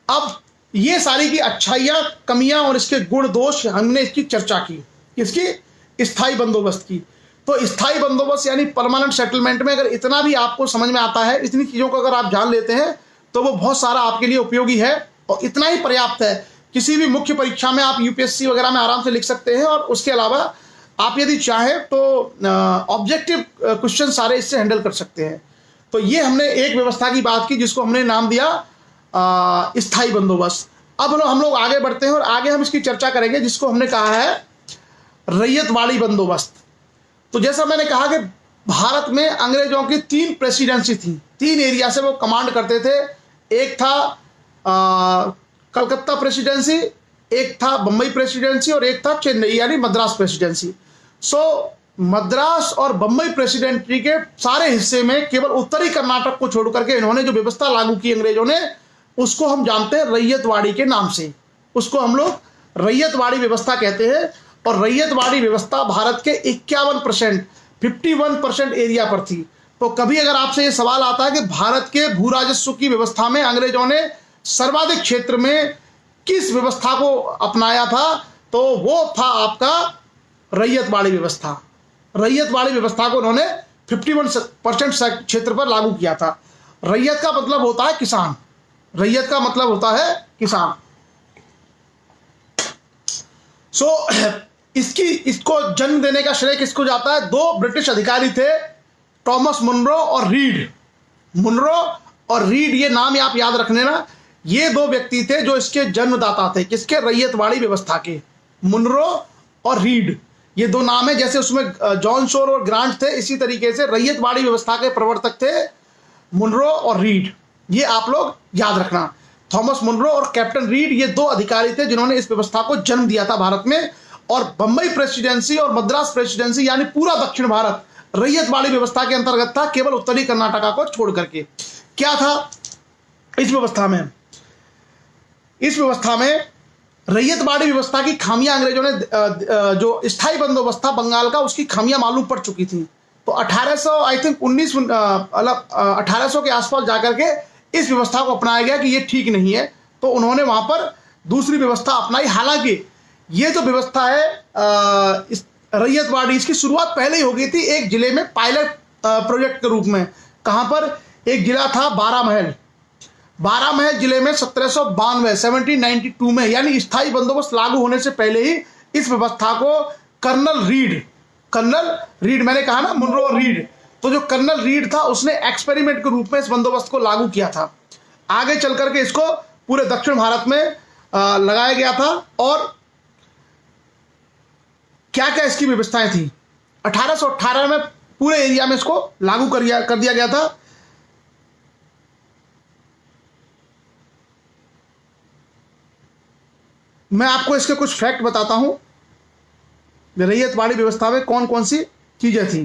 अब ये सारी की अच्छाइयाँ, कमियां और इसके गुण दोष हमने इसकी चर्चा की, इसकी स्थायी बंदोबस्त की। तो स्थायी बंदोबस्त यानी परमानेंट सेटलमेंट में अगर इतना भी आपको समझ में आता है, इतनी चीज़ों को अगर आप जान लेते हैं तो वो बहुत सारा आपके लिए उपयोगी है और इतना ही पर्याप्त है। किसी भी मुख्य परीक्षा में आप यूपीएससी वगैरह में आराम से लिख सकते हैं और उसके अलावा आप यदि चाहें तो ऑब्जेक्टिव क्वेश्चन सारे इससे हैंडल कर सकते हैं। तो ये हमने एक व्यवस्था की बात की जिसको हमने नाम दिया स्थायी बंदोबस्त। अब हम लोग आगे बढ़ते हैं और आगे हम इसकी चर्चा करेंगे जिसको हमने कहा है रैयतवाड़ी बंदोबस्त। तो जैसा मैंने कहा कि भारत में अंग्रेजों की 3 प्रेसिडेंसी थी, 3 एरिया से वो कमांड करते थे। एक था कलकत्ता प्रेसिडेंसी, एक था बम्बई प्रेसिडेंसी और एक था चेन्नई यानी मद्रास प्रेसिडेंसी। मद्रास और बम्बई प्रेसिडेंसी के सारे हिस्से में केवल उत्तरी कर्नाटक को छोड़ करके इन्होंने जो व्यवस्था लागू की अंग्रेजों ने, उसको हम जानते हैं रैयतवाड़ी के नाम से। उसको हम लोग रैयतवाड़ी व्यवस्था कहते हैं। और रैयतवाड़ी व्यवस्था भारत के 51% एरिया पर थी। तो कभी अगर आपसे ये सवाल आता है कि भारत के भू राजस्व की व्यवस्था में अंग्रेजों ने सर्वाधिक क्षेत्र में किस व्यवस्था को अपनाया था, तो वो था आपका रैयतवाड़ी व्यवस्था। रैयतवाड़ी व्यवस्था को उन्होंने 51% क्षेत्र पर लागू किया था। रैयत का मतलब होता है किसान, रैयत का मतलब होता है किसान। इसको जन्म देने का श्रेय किसको जाता है? 2 ब्रिटिश अधिकारी थे, थॉमस मुनरो और रीड। मुनरो और रीड, ये नाम आप याद रखने ना, ये 2 व्यक्ति थे जो इसके जन्मदाता थे। किसके? रैयतवाड़ी व्यवस्था के। मुनरो और रीड, ये 2 नाम है। जैसे उसमें जॉन शोर और ग्रांट थे, इसी तरीके से रैयतवाड़ी व्यवस्था के प्रवर्तक थे मुनरो और रीड। ये आप लोग याद रखना। थॉमस मुनरो और कैप्टन रीड, ये 2 अधिकारी थे जिन्होंने इस व्यवस्था को जन्म दिया था भारत में। और बम्बई प्रेसिडेंसी और मद्रास प्रेसिडेंसी यानी पूरा दक्षिण भारत रैयतवाड़ी व्यवस्था के अंतर्गत था, केवल उत्तरी कर्नाटका को छोड़ करके। क्या था इस व्यवस्था में? इस व्यवस्था में रैयतवाड़ी व्यवस्था की खामियां अंग्रेजों ने, जो स्थायी बंदोबस्त था बंगाल का, उसकी खामियां मालूम पड़ चुकी थी। तो 1800 के आसपास जाकर के इस व्यवस्था को अपनाया गया कि ये ठीक नहीं है। तो उन्होंने वहां पर दूसरी व्यवस्था अपनाई। हालांकि ये जो व्यवस्था है रैयतवाड़ी, इसकी शुरुआत पहले ही हो गई थी एक जिले में पायलट प्रोजेक्ट के रूप में। कहां पर? एक जिला था बारामहल। बारामहल जिले में 1792 में, यानी स्थायी बंदोबस्त लागू होने से पहले ही इस व्यवस्था को कर्नल रीड, मैंने कहा ना मुनरो रीड, तो जो कर्नल रीड था उसने एक्सपेरिमेंट के रूप में इस बंदोबस्त को लागू किया था। आगे चल करके इसको पूरे दक्षिण भारत में लगाया गया था। और क्या क्या इसकी व्यवस्थाएं थी, 1818 में पूरे एरिया में इसको लागू कर दिया गया था। मैं आपको इसके कुछ फैक्ट बताता हूं, रैयतवाड़ी व्यवस्था में कौन कौन सी चीजें थी।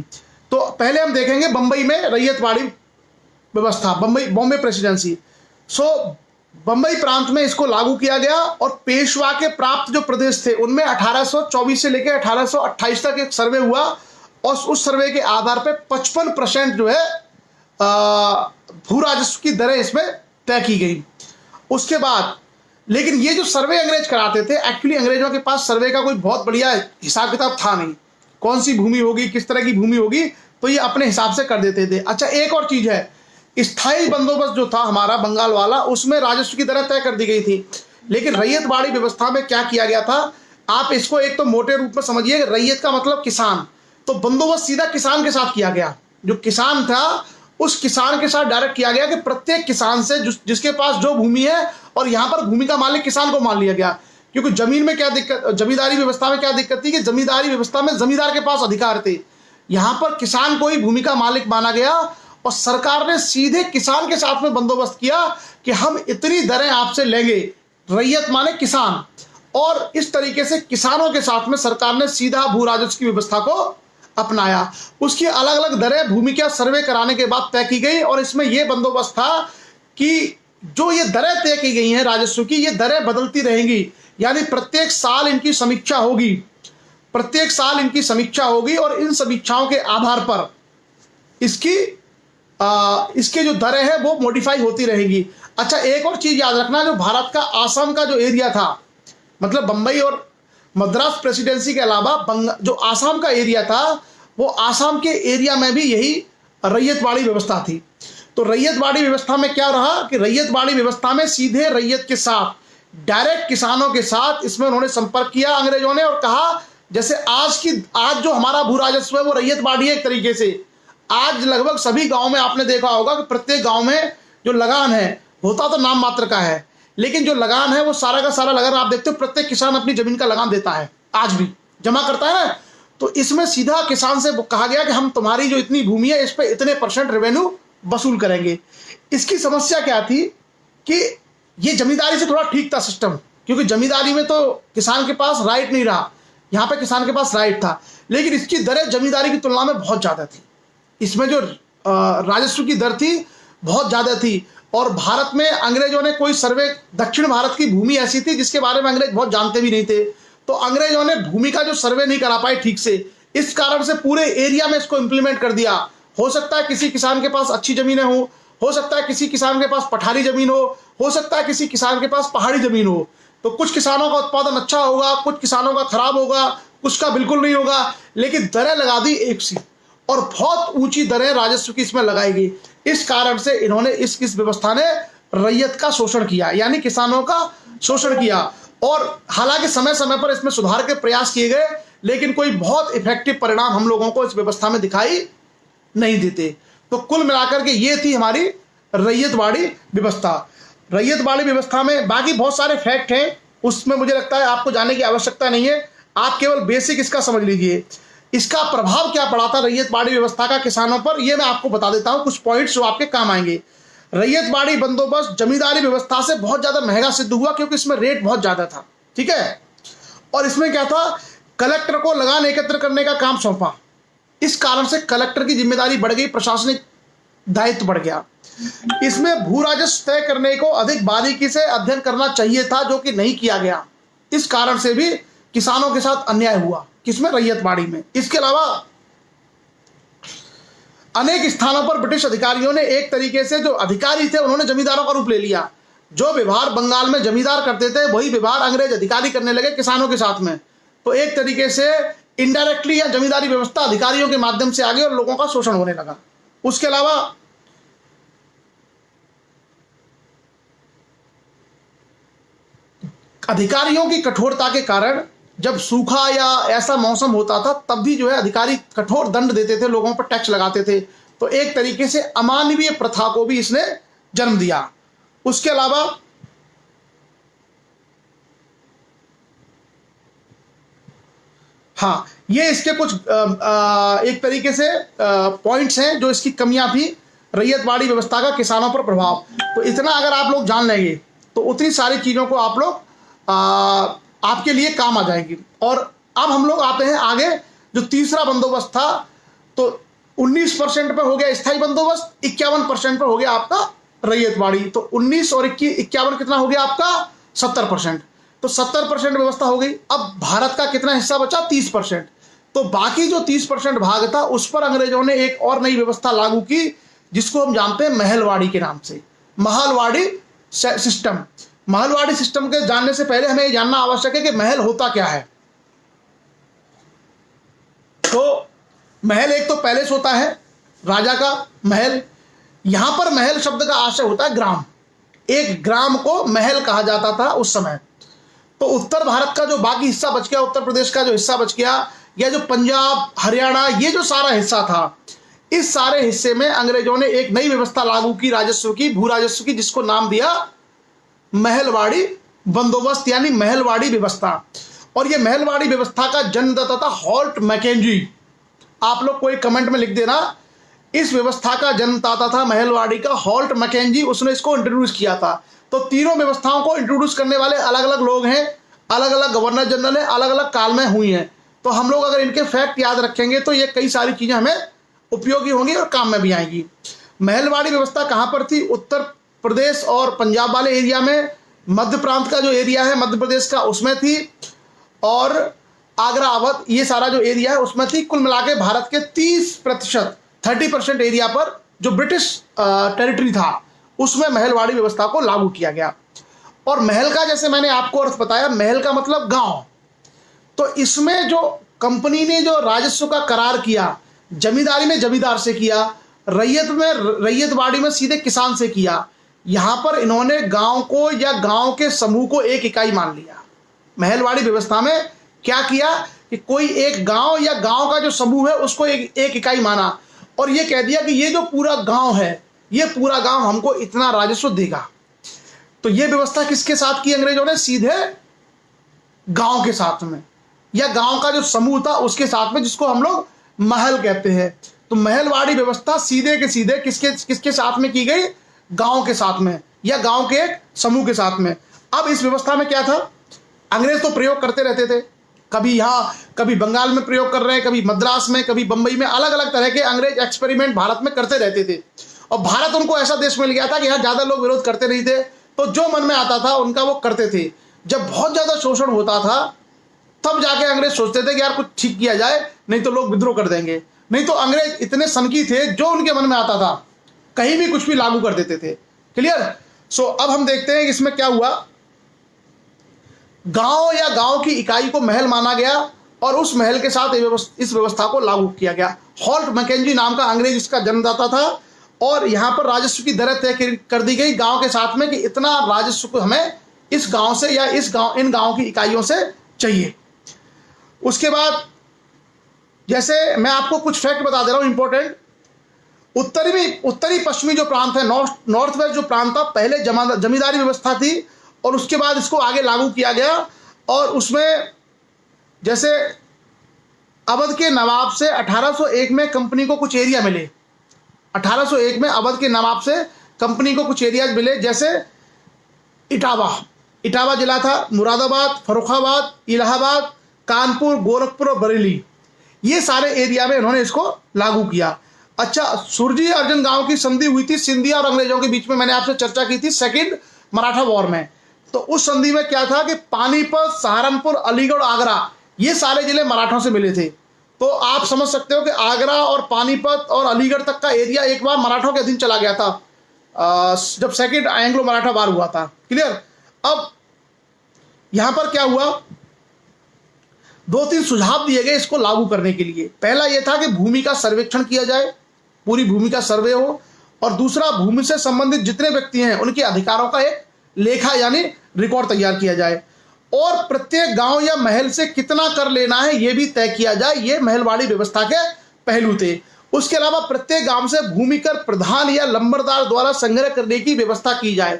तो पहले हम देखेंगे बंबई में रैयतवाड़ी व्यवस्था, बॉम्बे प्रेसिडेंसी। सो बंबई प्रांत में इसको लागू किया गया और पेशवा के प्राप्त जो प्रदेश थे उनमें 1824 से लेकर 1828 तक एक सर्वे हुआ और उस सर्वे के आधार पर 55% जो है भू राजस्व की दरें इसमें तय की गई। उसके बाद लेकिन ये जो सर्वे अंग्रेज कराते थे, एक्चुअली अंग्रेजों के पास सर्वे का कोई बहुत बढ़िया हिसाब किताब था नहीं, कौन सी भूमि होगी, किस तरह की भूमि होगी, तो ये अपने हिसाब से कर देते थे। अच्छा, एक और चीज है, स्थायी बंदोबस्त जो था हमारा बंगाल वाला, उसमें राजस्व की दरें तय कर दी गई थी। लेकिन रैयतवाड़ी व्यवस्था में क्या किया गया था, आप इसको एक तो मोटे रूप में समझिए, रैयत का मतलब किसान, तो बंदोबस्त सीधा किसान के साथ किया गया। जो किसान था उस किसान के साथ डायरेक्ट किया गया कि प्रत्येक किसान से जिसके पास जो भूमि है, और यहां पर भूमि का मालिक किसान को मान लिया गया। क्योंकि जमीन में क्या दिक्कत, जमींदारी व्यवस्था में क्या दिक्कत थी कि जमींदारी व्यवस्था में जमींदार के पास अधिकार थे, यहां पर किसान को ही भूमि का मालिक माना गया और सरकार ने सीधे किसान के साथ में बंदोबस्त किया कि हम इतनी दरें आपसे लेंगे, रैयत माने किसान, और इस तरीके से किसानों के साथ में सरकार ने सीधा भू राजस्व की व्यवस्था को अपनाया। उसकी अलग अलग दरें भूमि का सर्वे कराने के बाद तय की गई और इसमें यह बंदोबस्त था कि जो ये दरें तय की गई हैं राजस्व की, ये दरें बदलती रहेंगी, यानी प्रत्येक साल इनकी समीक्षा होगी, प्रत्येक साल इनकी समीक्षा होगी और इन समीक्षाओं के आधार पर इसके जो दरें हैं वो मॉडिफाई होती रहेंगी। अच्छा, एक और चीज याद रखना, जो भारत का आसाम का जो एरिया था, मतलब बंबई और मद्रास प्रेसिडेंसी के अलावा जो आसाम का एरिया था, वो आसाम के एरिया में भी यही रैयतवाड़ी व्यवस्था थी। तो रैयतवाड़ी व्यवस्था में क्या रहा कि रैयतवाड़ी व्यवस्था में सीधे रैयत के साथ, डायरेक्ट किसानों के साथ इसमें उन्होंने संपर्क किया अंग्रेजों ने और कहा, जैसे आज जो हमारा भू राजस्व है वो रैयतवाड़ी है एक तरीके से। आज लगभग सभी गांव में आपने देखा होगा कि प्रत्येक गांव में जो लगान है, होता तो नाम मात्र का है, लेकिन जो लगान है वो सारा का सारा लगान आप देखते हो प्रत्येक किसान अपनी जमीन का लगान देता है, आज भी जमा करता है ना। तो इसमें सीधा किसान से कहा गया कि हम तुम्हारी जो इतनी भूमि है इस पर इतने % रेवेन्यू वसूल करेंगे। इसकी समस्या क्या थी कि ये जमींदारी से थोड़ा ठीक था सिस्टम, क्योंकि जमींदारी में तो किसान के पास राइट नहीं रहा, यहाँ पे किसान के पास राइट था, लेकिन इसकी दरें जमींदारी की तुलना में बहुत ज़्यादा थी। इसमें जो राजस्व की दर थी बहुत ज़्यादा थी और भारत में अंग्रेजों ने कोई सर्वे, दक्षिण भारत की भूमि ऐसी थी जिसके बारे में अंग्रेज बहुत जानते भी नहीं थे, तो अंग्रेजों ने भूमि का जो सर्वे नहीं करा पाए ठीक से, इस कारण से पूरे एरिया में इसको इंप्लीमेंट कर दिया। हो सकता है किसी किसान के पास अच्छी जमीनें हो सकता है किसी किसान के पास पठारी जमीन हो सकता है किसी किसान के पास पहाड़ी जमीन हो, तो कुछ किसानों का उत्पादन अच्छा होगा, कुछ किसानों का खराब होगा, कुछ का बिल्कुल नहीं होगा, लेकिन दरें लगा दी एक सी और बहुत ऊंची दरें राजस्व की इसमें लगाई गई। इस कारण से इन्होंने इस व्यवस्था ने रैयत का शोषण किया, यानी किसानों का शोषण किया। और हालांकि समय समय पर इसमें सुधार के प्रयास किए गए, लेकिन कोई बहुत इफेक्टिव परिणाम हम लोगों को इस व्यवस्था में दिखाई नहीं देते। तो कुल मिलाकर के ये थी हमारी रैयतवाड़ी व्यवस्था। रैयतवाड़ी व्यवस्था में बाकी बहुत सारे फैक्ट हैं, उसमें मुझे लगता है आपको जाने की आवश्यकता नहीं है, आप केवल बेसिक इसका समझ लीजिए। इसका प्रभाव क्या पड़ा था रैयतवाड़ी व्यवस्था का किसानों पर, ये मैं आपको बता देता हूं, कुछ पॉइंट्स जो आपके काम आएंगे। रैयतवाड़ी बंदोबस्त जमींदारी व्यवस्था से बहुत ज्यादा महंगा सिद्ध हुआ क्योंकि इसमें रेट बहुत ज्यादा था, ठीक है। और इसमें क्या था, कलेक्टर को लगान एकत्र करने का काम सौंपा, इस कारण से कलेक्टर की जिम्मेदारी बढ़ गई, प्रशासनिक दायित्व बढ़ गया। इसमें भू राजस्व तय करने को अधिक बारीकी से अध्ययन करना चाहिए था, जो कि नहीं किया गया, इस कारण से भी किसानों के साथ अन्याय हुआ, किसमें, रैयतवाड़ी में। इसके अलावा अनेक स्थानों पर ब्रिटिश अधिकारियों ने एक तरीके से, जो अधिकारी थे उन्होंने जमींदारों का रूप ले लिया। जो व्यवहार बंगाल में जमींदार करते थे वही व्यवहार अंग्रेज अधिकारी करने लगे किसानों के साथ में। तो एक तरीके से इनडायरेक्टली या जमींदारी व्यवस्था अधिकारियों के माध्यम से आगे और लोगों का शोषण होने लगा। उसके अलावा अधिकारियों की कठोरता के कारण जब सूखा या ऐसा मौसम होता था तब भी जो है अधिकारी कठोर दंड देते थे, लोगों पर टैक्स लगाते थे, तो एक तरीके से अमानवीय प्रथा को भी इसने जन्म दिया। उसके अलावा हाँ, ये इसके कुछ एक तरीके से पॉइंट्स हैं जो इसकी कमियां थी। रैयतवाड़ी व्यवस्था का किसानों पर प्रभाव, तो इतना अगर आप लोग जान लेंगे तो उतनी सारी चीज़ों को आप लोग आपके लिए काम आ जाएगी। और अब हम लोग आते हैं आगे, जो तीसरा बंदोबस्त था, तो 19% पर हो गया स्थायी बंदोबस्त, 51% पर हो गया आपका रैयतवाड़ी। तो 19 और 51 कितना हो गया आपका 70%। तो 70% व्यवस्था हो गई। अब भारत का कितना हिस्सा बचा 30%। तो बाकी जो 30% भाग था उस पर अंग्रेजों ने एक और नई व्यवस्था लागू की जिसको हम जानते हैं महलवाड़ी के नाम से, महलवाड़ी सिस्टम। महलवाड़ी सिस्टम के जानने से पहले हमें जानना आवश्यक है कि महल होता क्या है। तो महल एक तो पैलेस होता है, राजा का महल। यहां पर महल शब्द का आशय होता है ग्राम। एक ग्राम को महल कहा जाता था उस समय। तो उत्तर भारत का जो बाकी हिस्सा बच गया, उत्तर प्रदेश का जो हिस्सा बच गया, या जो पंजाब हरियाणा, ये जो सारा हिस्सा था, इस सारे हिस्से में अंग्रेजों ने एक नई व्यवस्था लागू की राजस्व की, भू राजस्व की, जिसको नाम दिया महलवाड़ी बंदोबस्त यानी महलवाड़ी व्यवस्था। और ये महलवाड़ी व्यवस्था का जन्मदाता था हॉल्ट मैकेंजी। आप लोग कोई कमेंट में लिख देना, इस व्यवस्था का जन्मदाता था महलवाड़ी का हॉल्ट मैकेंजी, उसने इसको इंट्रोड्यूस किया था। तो तीनों व्यवस्थाओं को इंट्रोड्यूस करने वाले अलग अलग लोग हैं, अलग अलग गवर्नर जनरल हैं, अलग अलग काल में हुई हैं। तो हम लोग अगर इनके फैक्ट याद रखेंगे तो ये कई सारी चीजें हमें उपयोगी होंगी और काम में भी आएंगी। महलवाड़ी व्यवस्था कहां पर थी? उत्तर प्रदेश और पंजाब वाले एरिया में, मध्य प्रांत का जो एरिया है मध्य प्रदेश का उसमें थी, और आगरा अवध ये सारा जो एरिया है उसमें थी। कुल मिला के भारत के 30% एरिया पर जो ब्रिटिश टेरिटरी था उसमें महलवाड़ी व्यवस्था को लागू किया गया। और महल का, जैसे मैंने आपको अर्थ बताया, महल का मतलब गांव। तो इसमें जो कंपनी ने जो राजस्व का करार किया, जमींदारी में जमींदार से किया, रैयत में रैयतवाड़ी में सीधे किसान से किया। यहां पर इन्होंने गांव को या गांव के समूह को एक इकाई मान लिया। महलवाड़ी व्यवस्था में क्या किया कि कोई एक गांव या गांव का जो समूह है उसको एक इकाई माना, और ये कह दिया कि ये जो पूरा गांव है, ये पूरा गांव हमको इतना राजस्व देगा। तो ये व्यवस्था किसके साथ की अंग्रेजों ने? सीधे गांव के साथ में, या गांव का जो समूह था उसके साथ में, जिसको हम लोग महल कहते हैं। तो महलवाड़ी व्यवस्था सीधे के सीधे किसके साथ में की गई? गांव के साथ में, या गांव के एक समूह के साथ में। अब इस व्यवस्था में क्या था? अंग्रेज तो प्रयोग करते रहते थे, कभी यहाँ, कभी बंगाल में प्रयोग कर रहे हैं, कभी मद्रास में, कभी बंबई में, अलग अलग तरह के अंग्रेज एक्सपेरिमेंट भारत में करते रहते थे। और भारत उनको ऐसा देश मिल गया था कि यहाँ ज्यादा लोग विरोध करते नहीं थे, तो जो मन में आता था उनका वो करते थे। जब बहुत ज्यादा शोषण होता था तब जाके अंग्रेज सोचते थे कि यार कुछ ठीक किया जाए, नहीं तो लोग विद्रोह कर देंगे। नहीं तो अंग्रेज इतने सनकी थे, जो उनके मन में आता था कहीं भी कुछ भी लागू कर देते थे। क्लियर? सो अब हम देखते हैं इसमें क्या हुआ। गांव या गांव की इकाई को महल माना गया और उस महल के साथ इस व्यवस्था को लागू किया गया। हॉल्ट मैकेंजी नाम का अंग्रेज इसका जन्मदाता था, और यहां पर राजस्व की दरें तय कर दी गई गांव के साथ में कि इतना राजस्व को हमें इस गांव से या इन गांव की इकाइयों से चाहिए। उसके बाद जैसे मैं आपको कुछ फैक्ट बता दे रहा हूं इंपॉर्टेंट। उत्तरी पश्चिमी जो प्रांत है, नॉर्थ वेस्ट जो प्रांत था, पहले जमींदारी व्यवस्था थी, और उसके बाद इसको आगे लागू किया गया। और उसमें जैसे अवध के नवाब से 1801 में कंपनी को कुछ एरिया मिले। 1801 में अवध के नवाब से कंपनी को कुछ एरियाज मिले, जैसे इटावा जिला था, मुरादाबाद, फर्रुखाबाद, इलाहाबाद, कानपुर, गोरखपुर और बरेली, ये सारे एरिया में इन्होंने इसको लागू किया। अच्छा, सुरजी अर्जुन गांव की संधि हुई थी सिंधिया और अंग्रेजों के बीच में, मैंने आपसे चर्चा की थी सेकंड मराठा वॉर में। तो उस संधि में क्या था कि पानीपत, सहारनपुर, अलीगढ़, आगरा, ये सारे जिले मराठों से मिले थे। तो आप समझ सकते हो कि आगरा और पानीपत और अलीगढ़ तक का एरिया एक बार मराठों के अधीन चला गया था, जब सेकंड एंग्लो मराठा वार हुआ था। क्लियर? अब यहां पर क्या हुआ, 2-3 सुझाव दिए गए इसको लागू करने के लिए। पहला यह था कि भूमि का सर्वेक्षण किया जाए, पूरी भूमि का सर्वे हो, और दूसरा भूमि से संबंधित जितने व्यक्ति हैं उनके अधिकारों का एक लेखा यानी रिकॉर्ड तैयार किया जाए, और प्रत्येक गांव या महल से कितना कर लेना है यह भी तय किया जाए। ये महलवाड़ी व्यवस्था के पहलू थे। उसके अलावा प्रत्येक गांव से भूमि कर प्रधान या लंबरदार द्वारा संग्रह करने की व्यवस्था की जाए।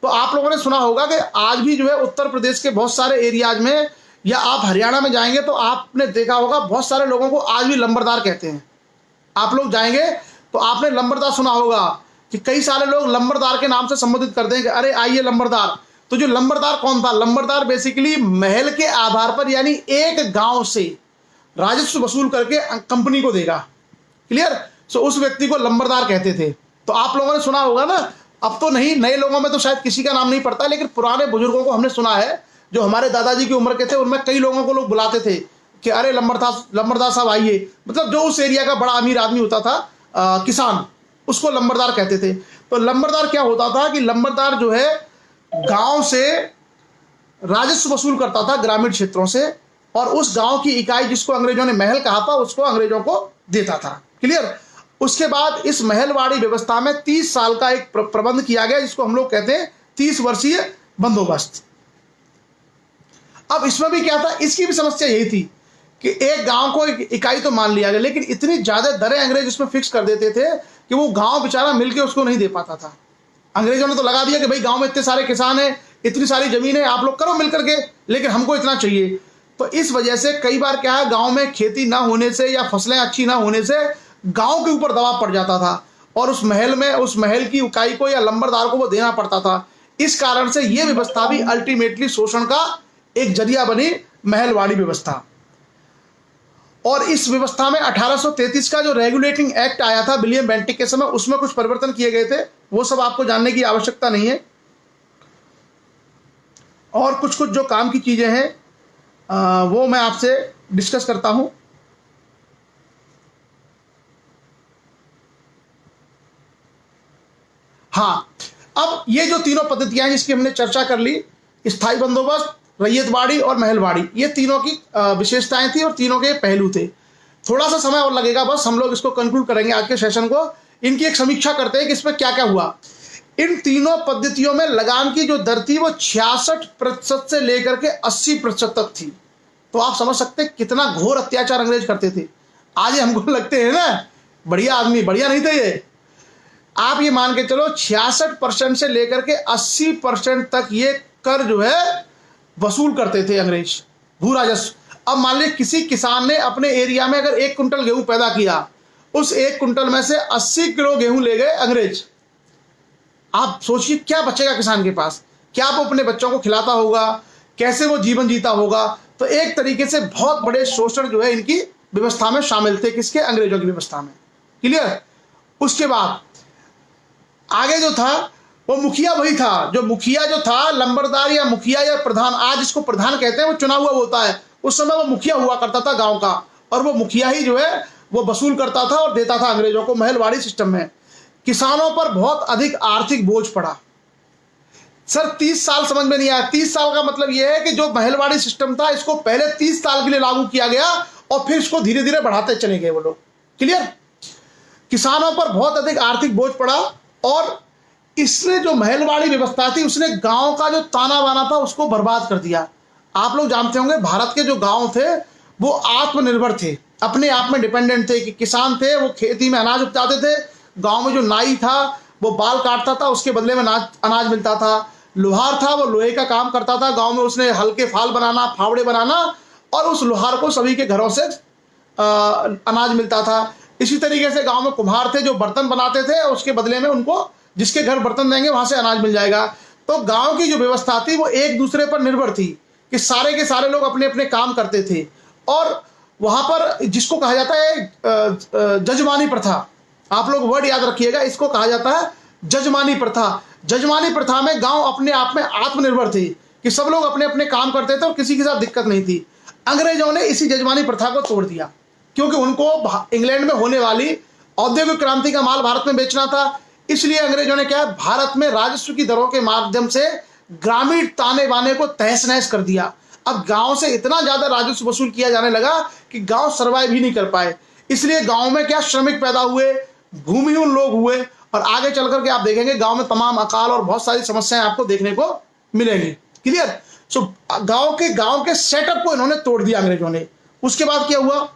तो आप लोगों ने सुना होगा कि आज भी जो है उत्तर प्रदेश के बहुत सारे एरियाज में, या आप हरियाणा में जाएंगे तो आपने देखा होगा बहुत सारे लोगों को आज भी लंबरदार कहते हैं। आप लोग जाएंगे तो आपने लंबरदार सुना होगा कि कई सारे लोग लंबरदार के नाम से संबोधित करते हैं कि अरे आइए लंबरदार। तो जो लंबरदार कौन था? लंबरदार बेसिकली महल के आधार पर, यानी एक गांव से राजस्व वसूल करके कंपनी को देगा। क्लियर? सो उस व्यक्ति को लंबरदार कहते थे। तो आप लोगों ने सुना होगा ना, अब तो नहीं, नए लोगों में तो शायद किसी का नाम नहीं पड़ता, लेकिन पुराने बुजुर्गों को हमने सुना है, जो हमारे दादाजी की उम्र के थे, उनमें कई लोगों को लोग बुलाते थे कि अरे लंबरदार साहब आइए। मतलब जो उस एरिया का बड़ा अमीर आदमी होता था, किसान, उसको लंबरदार कहते थे। तो लंबरदार क्या होता था कि लंबरदार जो है गांव से राजस्व वसूल करता था, ग्रामीण क्षेत्रों से, और उस गांव की इकाई जिसको अंग्रेजों ने महल कहा था उसको अंग्रेजों को देता था। क्लियर? उसके बाद इस महलवाड़ी व्यवस्था में 30 साल का एक प्रबंध किया गया, जिसको हम लोग कहते हैं 30 वर्षीय बंदोबस्त। अब इसमें भी क्या था, इसकी भी समस्या यही थी कि एक गांव को एक इकाई तो मान लिया गया, लेकिन इतनी ज्यादा दरें अंग्रेज उसमें फिक्स कर देते थे कि वो गांव बेचारा मिलके उसको नहीं दे पाता था। अंग्रेजों ने तो लगा दिया कि भाई गांव में इतने सारे किसान हैं, इतनी सारी जमीन है, आप लोग करो मिलकर के, लेकिन हमको इतना चाहिए। तो इस वजह से कई बार क्या है, गांव में खेती ना होने से या फसलें अच्छी ना होने से गांव के ऊपर दबाव पड़ जाता था, और उस महल की इकाई को या लंबरदार को वो देना पड़ता था। इस कारण से ये व्यवस्था भी अल्टीमेटली शोषण का एक जरिया बनी, महलवाड़ी व्यवस्था। और इस व्यवस्था में 1833 का जो रेगुलेटिंग एक्ट आया था विलियम बेंटिक के समय, उसमें कुछ परिवर्तन किए गए थे, वो सब आपको जानने की आवश्यकता नहीं है। और कुछ जो काम की चीजें हैं वो मैं आपसे डिस्कस करता हूं। हाँ, अब ये जो तीनों पद्धतियां हैं जिसकी हमने चर्चा कर ली, स्थायी बंदोबस्त, रैयतवाड़ी और महलवाड़ी, ये तीनों की विशेषताएं थी और तीनों के पहलू थे। थोड़ा सा समय और लगेगा, बस हम लोग इसको कंक्लूड करेंगे आज के सेशन को। इनकी एक समीक्षा करते हैं कि इसमें क्या क्या हुआ। इन तीनों पद्धतियों में लगान की जो दर थी वो 66% से लेकर के 80% तक थी। तो आप समझ सकते हैं कितना घोर अत्याचार अंग्रेज करते थे। आज हमको लगते हैं ना बढ़िया आदमी, बढ़िया नहीं थे ये। आप ये मान के चलो 66% से लेकर के 80% तक ये कर जो है वसूल करते थे अंग्रेज, भू राजस्व। अब मान लीजिए किसी किसान ने अपने एरिया में अगर 1 कुंटल गेहूं पैदा किया, उस 1 कुंटल में से 80 किलो गेहूं ले गए अंग्रेज। आप सोचिए क्या बचेगा किसान के पास, क्या वो अपने बच्चों को खिलाता होगा, कैसे वो जीवन जीता होगा। तो एक तरीके से बहुत बड़े शोषण जो है इनकी व्यवस्था में शामिल थे, किसके? अंग्रेजों की व्यवस्था में। क्लियर? उसके बाद आगे जो था वो मुखिया वही था, जो मुखिया जो था, लंबरदार या मुखिया या प्रधान, आज इसको प्रधान कहते हैं, वो चुना हुआ होता है। उस समय वो मुखिया हुआ करता था गांव का, और वो मुखिया ही जो है वो वसूल करता था और देता था अंग्रेजों को महलवाड़ी सिस्टम में। किसानों पर बहुत अधिक आर्थिक बोझ पड़ा। सर 30 साल समझ में नहीं आया। 30 साल का मतलब यह है कि जो महलवाड़ी सिस्टम था इसको पहले 30 साल के लिए लागू किया गया और फिर इसको धीरे धीरे बढ़ाते चले गए वो लोग। क्लियर? किसानों पर बहुत अधिक आर्थिक बोझ पड़ा, और इसने जो महलवाड़ी व्यवस्था थी उसने गांव का जो ताना बाना था उसको बर्बाद कर दिया। आप लोग जानते होंगे भारत के जो गांव थे वो आत्मनिर्भर थे, अपने आप में डिपेंडेंट थे, कि किसान थे वो खेती में अनाज उपजाते थे, गांव में जो नाई था वो बाल काटता था, उसके बदले में अनाज मिलता था। लोहार था वो लोहे का काम करता था, गांव में उसने हल्के फाल बनाना, फावड़े बनाना, और उस लोहार को सभी के घरों से अनाज मिलता था। इसी तरीके से गांव में कुम्हार थे जो बर्तन बनाते थे, उसके बदले में उनको जिसके घर बर्तन देंगे वहां से अनाज मिल जाएगा। तो गांव की जो व्यवस्था थी वो एक दूसरे पर निर्भर थी, कि सारे के सारे लोग अपने अपने काम करते थे। और वहां पर जिसको कहा जाता है जजमानी प्रथा, आप लोग वर्ड याद रखिएगा, इसको कहा जाता है जजमानी प्रथा। जजमानी प्रथा में गांव अपने आप में आत्मनिर्भर थे, कि सब लोग अपने अपने काम करते थे और किसी के साथ दिक्कत नहीं थी। अंग्रेजों ने इसी जजमानी प्रथा को तोड़ दिया, क्योंकि उनको इंग्लैंड में होने वाली औद्योगिक क्रांति का माल भारत में बेचना था। इसलिए अंग्रेजों ने क्या है, भारत में राजस्व की दरों के माध्यम से ग्रामीण ताने बाने को तहस नहस कर दिया। अब गांव से इतना ज्यादा राजस्व वसूल किया जाने लगा कि गांव सर्वाइव ही नहीं कर पाए। इसलिए गांव में क्या श्रमिक पैदा हुए, भूमिहीन लोग हुए, और आगे चल करके आप देखेंगे गांव में तमाम अकाल और बहुत सारी समस्याएं आपको देखने को मिलेंगी। क्लियर? सो गांव के सेटअप को इन्होंने तोड़ दिया अंग्रेजों ने। उसके बाद क्या हुआ,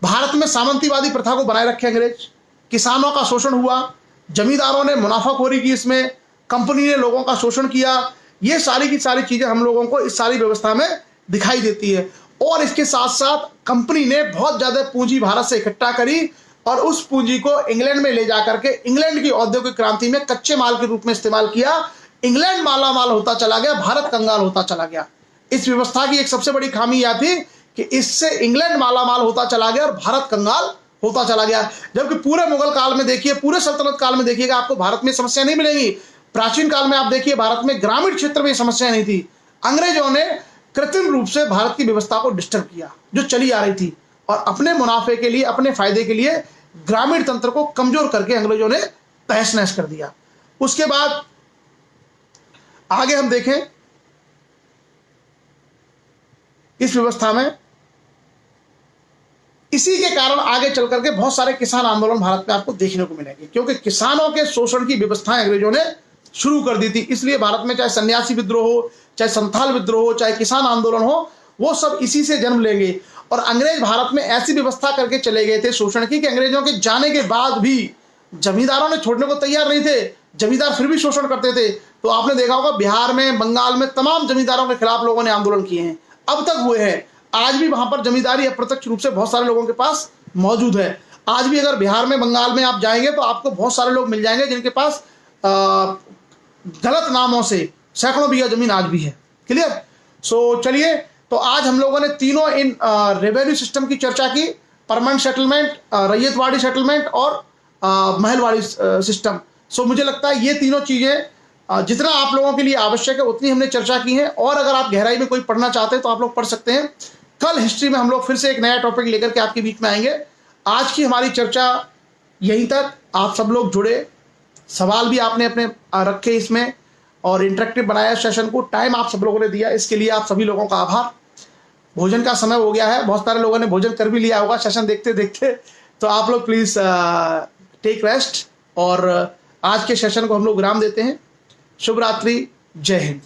भारत में सामंतीवादी प्रथा को बनाए रखे अंग्रेज, किसानों का शोषण हुआ, जमींदारों ने मुनाफाखोरी की, इसमें कंपनी ने लोगों का शोषण किया। ये सारी की सारी चीजें हम लोगों को इस सारी व्यवस्था में दिखाई देती है। और इसके साथ साथ कंपनी ने बहुत ज्यादा पूंजी भारत से इकट्ठा करी और उस पूंजी को इंग्लैंड में ले जाकर के इंग्लैंड की औद्योगिक क्रांति में कच्चे माल के रूप में इस्तेमाल किया। इंग्लैंड माला माल होता चला गया, भारत कंगाल होता चला गया। इस व्यवस्था की एक सबसे बड़ी खामी यह थी कि इससे इंग्लैंड माला माल होता चला गया और भारत कंगाल होता चला गया। जबकि पूरे मुगल काल में देखिए, पूरे सल्तनत काल में देखिएगा, आपको भारत में समस्या नहीं मिलेगी। प्राचीन काल में आप देखिए, भारत में ग्रामीण क्षेत्र में समस्या नहीं थी। अंग्रेजों ने कृत्रिम रूप से भारत की व्यवस्था को डिस्टर्ब किया जो चली आ रही थी, और अपने मुनाफे के लिए, अपने फायदे के लिए ग्रामीण तंत्र को कमजोर करके अंग्रेजों ने तहस नहस कर दिया। उसके बाद आगे हम देखें, इस व्यवस्था में इसी के कारण आगे चल करके बहुत सारे किसान आंदोलन भारत में आपको देखने को मिलेंगे, क्योंकि किसानों के शोषण की व्यवस्थाएं अंग्रेजों ने शुरू कर दी थी। इसलिए भारत में चाहे सन्यासी विद्रोह हो, चाहे संथाल विद्रोह हो, चाहे किसान आंदोलन हो, वो सब इसी से जन्म लेंगे। और अंग्रेज भारत में ऐसी व्यवस्था करके चले गए थे शोषण की कि अंग्रेजों के जाने के बाद भी जमींदारों ने छोड़ने को तैयार नहीं थे। जमींदार फिर भी शोषण करते थे। तो आपने देखा होगा बिहार में, बंगाल में तमाम जमींदारों के खिलाफ लोगों ने आंदोलन किए हैं, अब तक हुए हैं। आज भी वहां पर जमींदारी अप्रत्यक्ष रूप से बहुत सारे लोगों के पास मौजूद है। आज भी अगर बिहार में, बंगाल में आप जाएंगे तो आपको बहुत सारे लोग मिल जाएंगे जिनके पास गलत नामों से सैकड़ों बीघा जमीन आज भी है। क्लियर? सो चलिए, तो आज हम लोगों ने तीनों इन रेवेन्यू सिस्टम की चर्चा की, परमानेंट सेटलमेंट, रैयतवाड़ी सेटलमेंट और महलवाड़ी सिस्टम। सो मुझे लगता है ये तीनों चीजें जितना आप लोगों के लिए आवश्यक है उतनी हमने चर्चा की है। और अगर आप गहराई में कोई पढ़ना चाहते हैं तो आप लोग पढ़ सकते हैं। कल हिस्ट्री में हम लोग फिर से एक नया टॉपिक लेकर के आपके बीच में आएंगे। आज की हमारी चर्चा यहीं तक। आप सब लोग जुड़े, सवाल भी आपने अपने रखे इसमें, और इंटरेक्टिव बनाया सेशन को। टाइम आप सब लोगों ने दिया, इसके लिए आप सभी लोगों का आभार। भोजन का समय हो गया है, बहुत सारे लोगों ने भोजन कर भी लिया होगा सेशन देखते देखते। तो आप लोग प्लीज टेक रेस्ट, और आज के सेशन को हम लोग विराम देते हैं। शुभ रात्रि, जय हिंद।